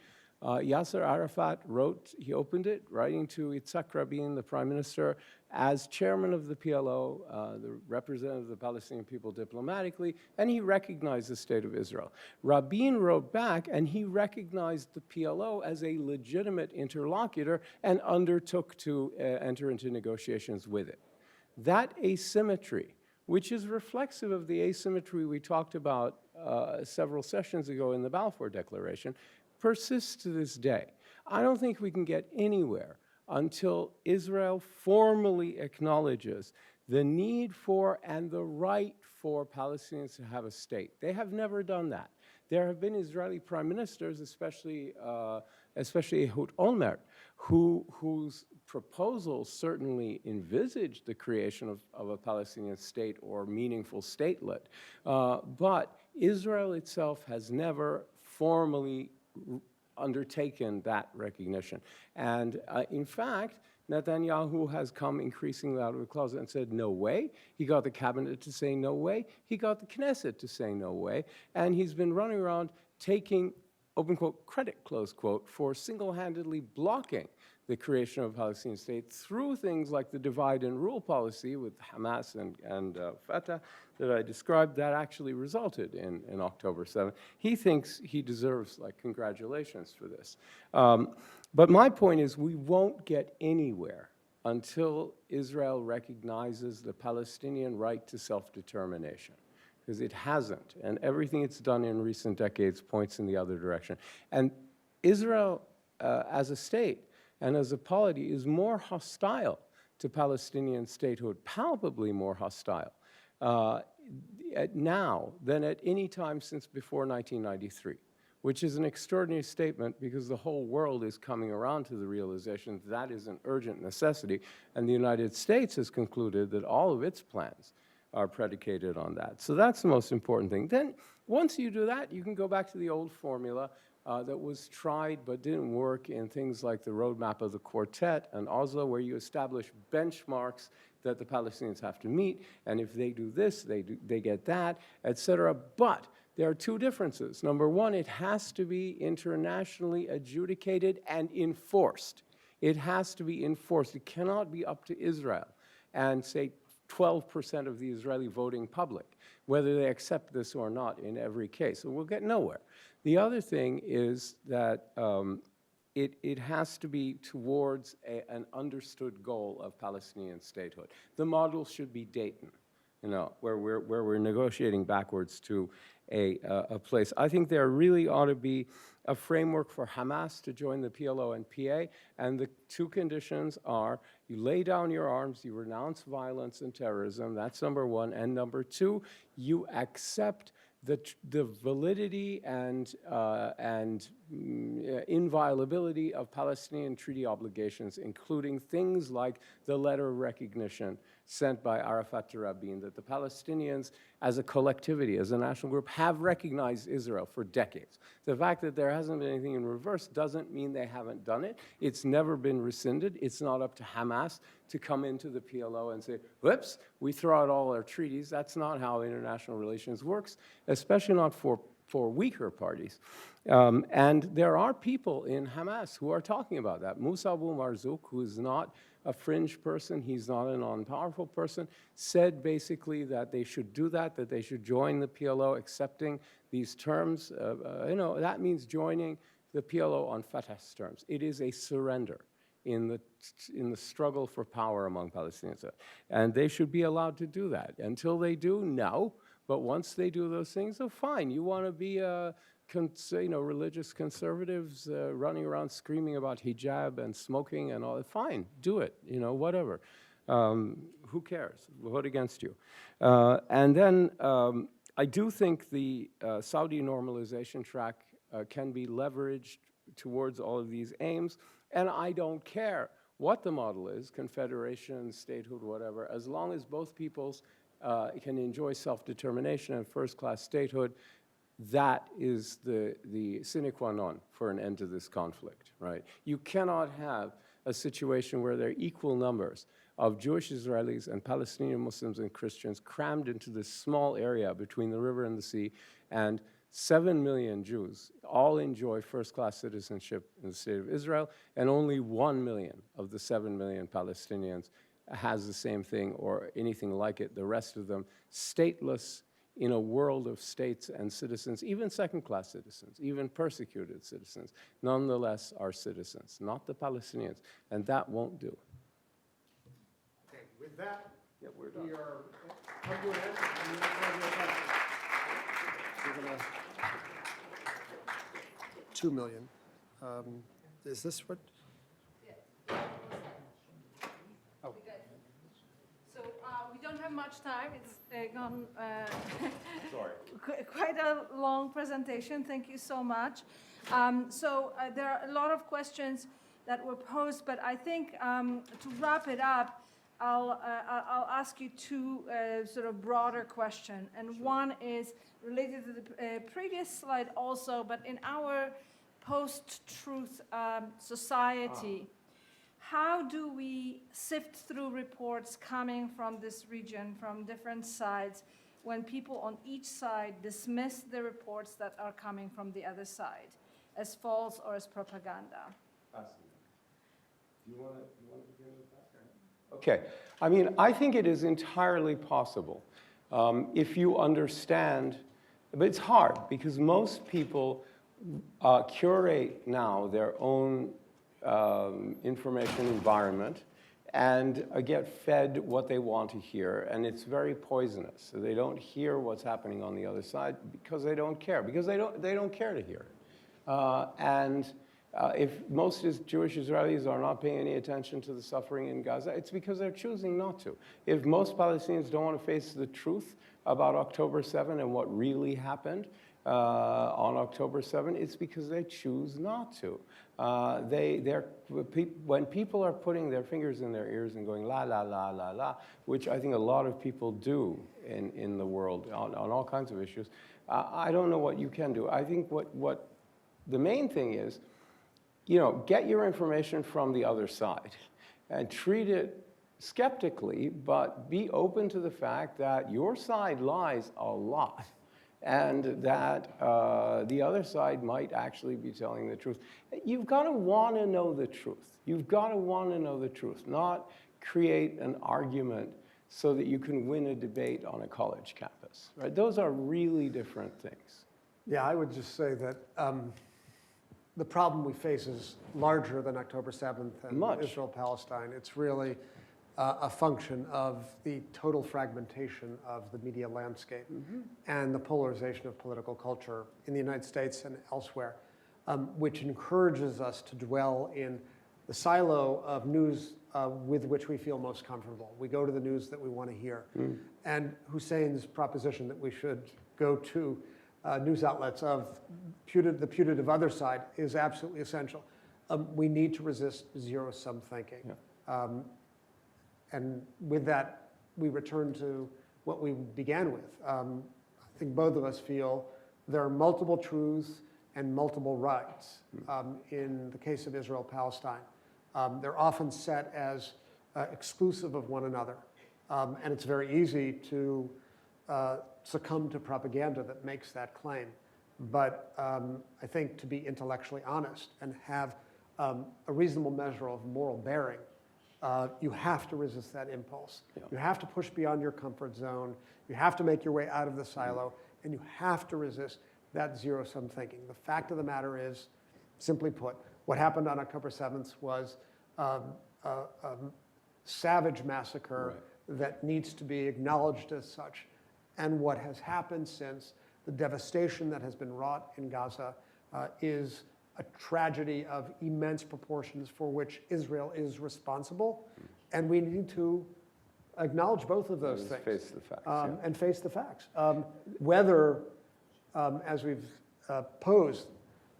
Yasser Arafat wrote, he opened it, writing to Yitzhak Rabin, the prime minister, as chairman of the PLO, the representative of the Palestinian people diplomatically, and he recognized the state of Israel. Rabin wrote back, and he recognized the PLO as a legitimate interlocutor and undertook to enter into negotiations with it. That asymmetry, which is reflexive of the asymmetry we talked about several sessions ago in the Balfour Declaration, persists to this day. I don't think we can get anywhere until Israel formally acknowledges the need for and the right for Palestinians to have a state. They have never done that. There have been Israeli prime ministers, especially Ehud Olmert, whose proposals certainly envisaged the creation of a Palestinian state or meaningful statelet. But Israel itself has never formally undertaken that recognition. And in fact, Netanyahu has come increasingly out of the closet and said, no way. He got the cabinet to say no way. He got the Knesset to say no way. And he's been running around taking, open quote, credit, close quote, for single-handedly blocking the creation of a Palestinian state through things like the divide and rule policy with Hamas and Fatah that I described that actually resulted in October 7th. He thinks he deserves like congratulations for this. But my point is we won't get anywhere until Israel recognizes the Palestinian right to self-determination, because it hasn't, and everything it's done in recent decades points in the other direction. And Israel as a state and as a polity is more hostile to Palestinian statehood, palpably more hostile now than at any time since before 1993, which is an extraordinary statement because the whole world is coming around to the realization that is an urgent necessity, and the United States has concluded that all of its plans are predicated on that. So that's the most important thing. Then once you do that, you can go back to the old formula that was tried but didn't work in things like the roadmap of the quartet and Oslo, where you establish benchmarks that the Palestinians have to meet, and if they do this, they get that, et cetera. But there are two differences. Number one, it has to be internationally adjudicated and enforced. It has to be enforced. It cannot be up to Israel and, say, 12% of the Israeli voting public, whether they accept this or not in every case. So we'll get nowhere. The other thing is that it has to be towards an understood goal of Palestinian statehood. The model should be Dayton, you know, where we're negotiating backwards to a place. I think there really ought to be a framework for Hamas to join the PLO and PA, and the two conditions are you lay down your arms, you renounce violence and terrorism, that's number one, and number two, you accept the validity and inviolability of Palestinian treaty obligations, including things like the letter of recognition sent by Arafat to Rabin, that the Palestinians as a collectivity, as a national group, have recognized Israel for decades. The fact that there hasn't been anything in reverse doesn't mean they haven't done it. It's never been rescinded. It's not up to Hamas to come into the PLO and say, whoops, we throw out all our treaties. That's not how international relations works, especially not for weaker parties. And there are people in Hamas who are talking about that. Musa Abu Marzouk, who is not a fringe person, he's not a non-powerful person, said basically that they should do that they should join the PLO, accepting these terms. You know, that means joining the PLO on Fatah's terms. It is a surrender in the struggle for power among Palestinians. And they should be allowed to do that. Until they do, no. But once they do those things, oh, fine. You want to be a religious conservatives running around screaming about hijab and smoking and all. Fine, do it. Whatever. Who cares? We'll vote against you. And then I do think the Saudi normalization track can be leveraged towards all of these aims, and I don't care what the model is, confederation, statehood, whatever, as long as both peoples can enjoy self-determination and first-class statehood, that is the sine qua non for an end to this conflict, right? You cannot have a situation where there are equal numbers of Jewish Israelis and Palestinian Muslims and Christians crammed into this small area between the river and the sea, and 7 million Jews all enjoy first-class citizenship in the state of Israel, and only 1 million of the 7 million Palestinians has the same thing or anything like it. The rest of them stateless in a world of states and citizens, even second-class citizens, even persecuted citizens, nonetheless are citizens, not the Palestinians, and that won't do.
Okay, with that,
Yeah, we're done.
we are come to an end. And we have your questions. We're gonna 2 million. Is this what? Oh.
So we don't have much time. It's gone quite a long presentation. Thank you so much. There are a lot of questions that were posed, but I think to wrap it up, I'll ask you two sort of broader questions. And one is related to the previous slide also, but in our post-truth society, how do we sift through reports coming from this region, from different sides, when people on each side dismiss the reports that are coming from the other side as false or as propaganda?
Do you want to begin with that? Okay. I mean, I think it is entirely possible if you understand, but it's hard because most people curate now their own information environment and get fed what they want to hear, and it's very poisonous. So they don't hear what's happening on the other side because they don't care, because they don't care to hear it. If most Jewish Israelis are not paying any attention to the suffering in Gaza, it's because they're choosing not to. If most Palestinians don't want to face the truth about October 7 and what really happened on October 7, it's because they choose not to. When people are putting their fingers in their ears and going la, la, la, la, la, which I think a lot of people do in the world on all kinds of issues, I don't know what you can do. I think what the main thing is, get your information from the other side and treat it skeptically, but be open to the fact that your side lies a lot and that the other side might actually be telling the truth. You've got to want to know the truth. You've got to want to know the truth, not create an argument so that you can win a debate on a college campus. Right? Those are really different things.
Yeah, I would just say that the problem we face is larger than October 7th and Israel-Palestine. It's really a function of the total fragmentation of the media landscape and the polarization of political culture in the United States and elsewhere, which encourages us to dwell in the silo of news with which we feel most comfortable. We go to the news that we want to hear. And Hussein's proposition that we should go to news outlets of the putative other side is absolutely essential. We need to resist zero-sum thinking. Yeah. And with that, we return to what we began with. I think both of us feel there are multiple truths and multiple rights in the case of Israel-Palestine. They're often set as exclusive of one another. And it's very easy to succumb to propaganda that makes that claim. But I think to be intellectually honest and have a reasonable measure of moral bearing, you have to resist that impulse. Yeah. You have to push beyond your comfort zone. You have to make your way out of the silo, and you have to resist that zero-sum thinking. The fact of the matter is, simply put, what happened on October 7th was a savage massacre that needs to be acknowledged as such. And what has happened since The devastation that has been wrought in Gaza is a tragedy of immense proportions for which Israel is responsible. And we need to acknowledge both of those things.
Face the facts.
And face the facts. Whether, as we've posed,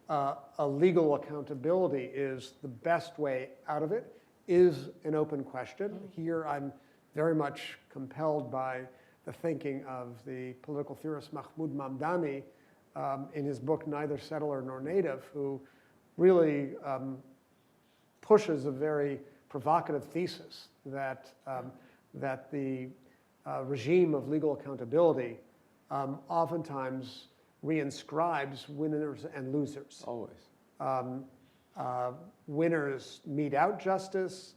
a legal accountability is the best way out of it is an open question. Here I'm very much compelled by the thinking of the political theorist Mahmoud Mamdani in his book Neither Settler Nor Native, who really pushes a very provocative thesis that, that the regime of legal accountability oftentimes reinscribes winners and losers.
Always.
Winners mete out justice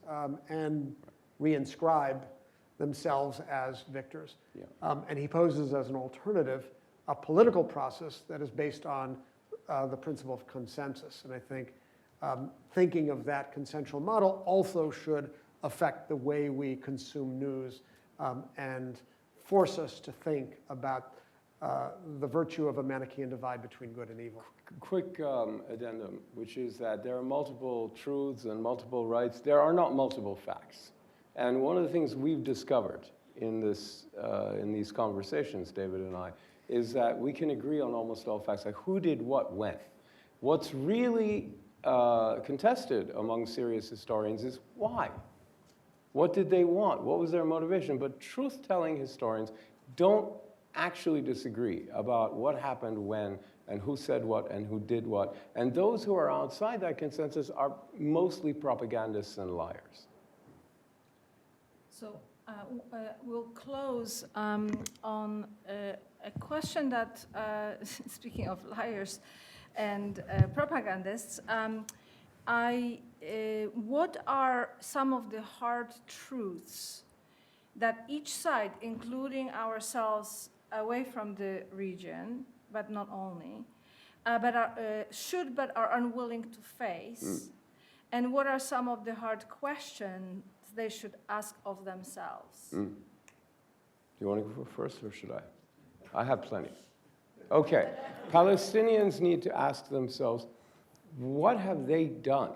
and reinscribe themselves as victors.
Yeah.
And he poses as an alternative a political process that is based on the principle of consensus. And I think thinking of that consensual model also should affect the way we consume news and force us to think about the virtue of a Manichaean divide between good and evil.
Quick addendum, which is that there are multiple truths and multiple rights. There are not multiple facts. And one of the things we've discovered in these conversations, David and I, is that we can agree on almost all facts, like who did what when. What's really contested among serious historians is why. What did they want? What was their motivation? But truth-telling historians don't actually disagree about what happened when and who said what and who did what. And those who are outside that consensus are mostly propagandists and liars.
So we'll close on a question that, speaking of liars and propagandists, what are some of the hard truths that each side, including ourselves away from the region, but not only, should but are unwilling to face? And what are some of the hard questions they should ask of themselves?
Do you want to go first, or should I? I have plenty. Okay. Palestinians need to ask themselves, what have they done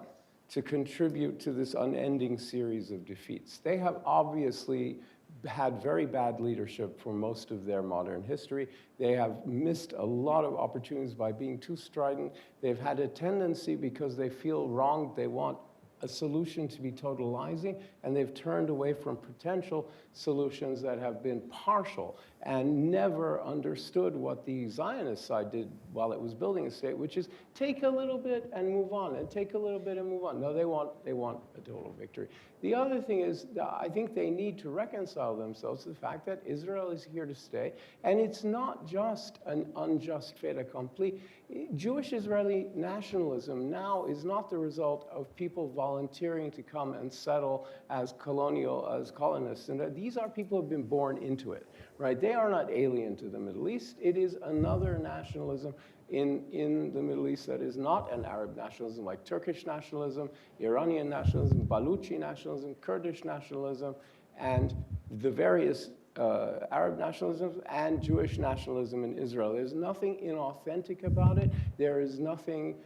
to contribute to this unending series of defeats? They have obviously had very bad leadership for most of their modern history. They have missed a lot of opportunities by being too strident. They've had a tendency, because they feel wronged, they want a solution to be totalizing, and they've turned away from potential solutions that have been partial and never understood what the Zionist side did while it was building a state, which is take a little bit and move on, and take a little bit and move on. No, they want a total victory. The other thing is, I think they need to reconcile themselves to the fact that Israel is here to stay, and it's not just an unjust fait accompli. Jewish Israeli nationalism now is not the result of people volunteering to come and settle as colonists. And these are people who have been born into it, right? They are not alien to the Middle East. It is another nationalism in the Middle East that is not an Arab nationalism, like Turkish nationalism, Iranian nationalism, Baluchi nationalism, Kurdish nationalism, and the various Arab nationalism and Jewish nationalism in Israel. There's nothing inauthentic about it. There is nothing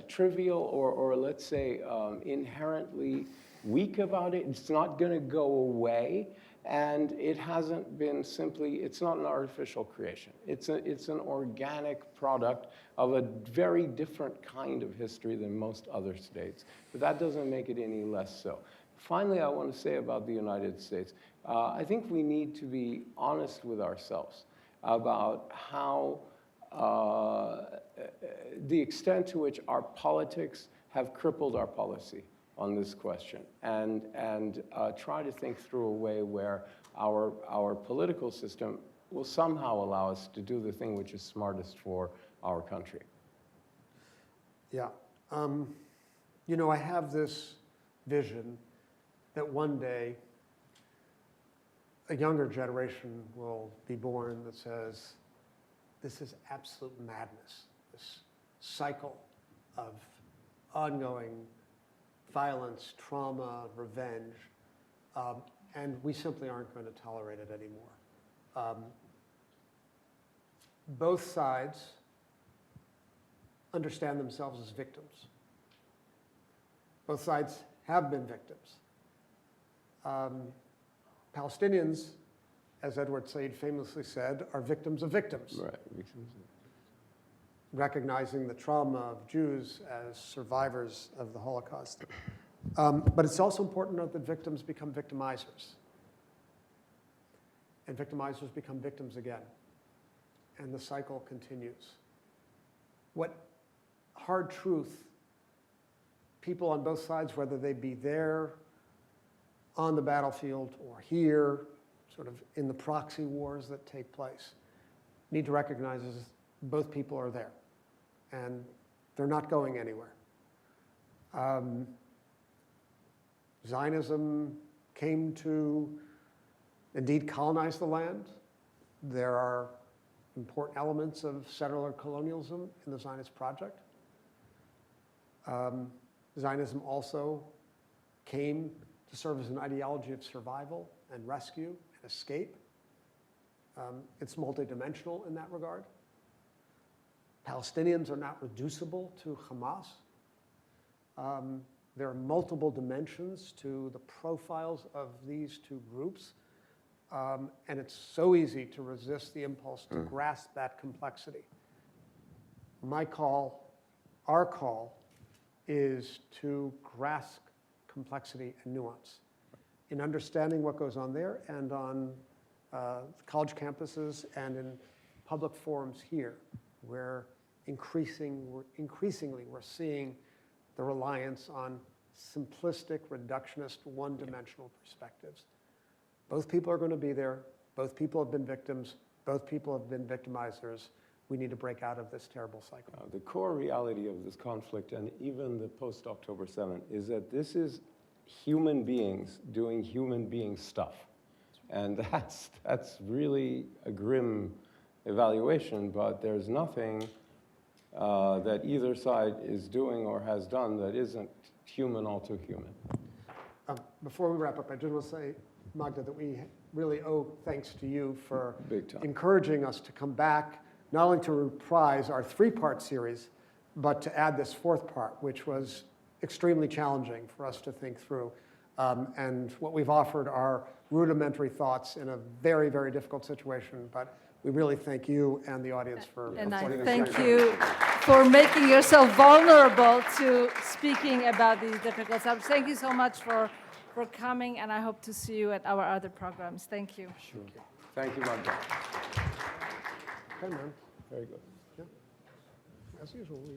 trivial or let's say inherently weak about it. It's not going to go away, and it hasn't been simply, it's not an artificial creation. It's an organic product of a very different kind of history than most other states. But that doesn't make it any less so. Finally, I want to say about the United States, I think we need to be honest with ourselves about how the extent to which our politics have crippled our policy on this question, and try to think through a way where our political system will somehow allow us to do the thing which is smartest for our country.
Yeah. You know, I have this vision that one day a younger generation will be born that says, this is absolute madness, this cycle of ongoing violence, trauma, revenge, and we simply aren't going to tolerate it anymore. both sides understand themselves as victims. Both sides have been victims. Palestinians, as Edward Said famously said, are victims of victims.
Right.
Recognizing the trauma of Jews as survivors of the Holocaust. But it's also important to note that victims become victimizers. And victimizers become victims again. And the cycle continues. What hard truth people on both sides, whether they be there on the battlefield or here, sort of in the proxy wars that take place, need to recognize is both people are there. And they're not going anywhere. Zionism came to indeed colonize the land. There are important elements of settler colonialism in the Zionist project. Zionism also came to serve as an ideology of survival and rescue and escape. It's multidimensional in that regard. Palestinians are not reducible to Hamas. There are multiple dimensions to the profiles of these two groups. And it's so easy to resist the impulse to grasp that complexity. My call, our call, is to grasp complexity and nuance in understanding what goes on there and on college campuses and in public forums here, where increasingly we're seeing the reliance on simplistic, reductionist, one-dimensional perspectives. Both people are going to be there. Both people have been victims. Both people have been victimizers. We need to break out of this terrible cycle.
The core reality of this conflict, and even the post-October 7th, is that this is human beings doing human being stuff. And that's really a grim evaluation, but there's nothing that either side is doing or has done that isn't human all too human.
Before we wrap up, I just want to say, Magda, that we really owe thanks to you for
Big time.
encouraging us to come back, not only to reprise our three-part series, but to add this fourth part, which was extremely challenging for us to think through. And what we've offered are rudimentary thoughts in a very, very difficult situation. But we really thank you and the audience for
And I
supporting us.
thank you for making yourself vulnerable to speaking about these difficult subjects. Thank you so much for coming, and I hope to see you at our other programs. Thank you.
Sure. Thank you, Magda.
Okay, man.
Very good.
Yeah. As usual, we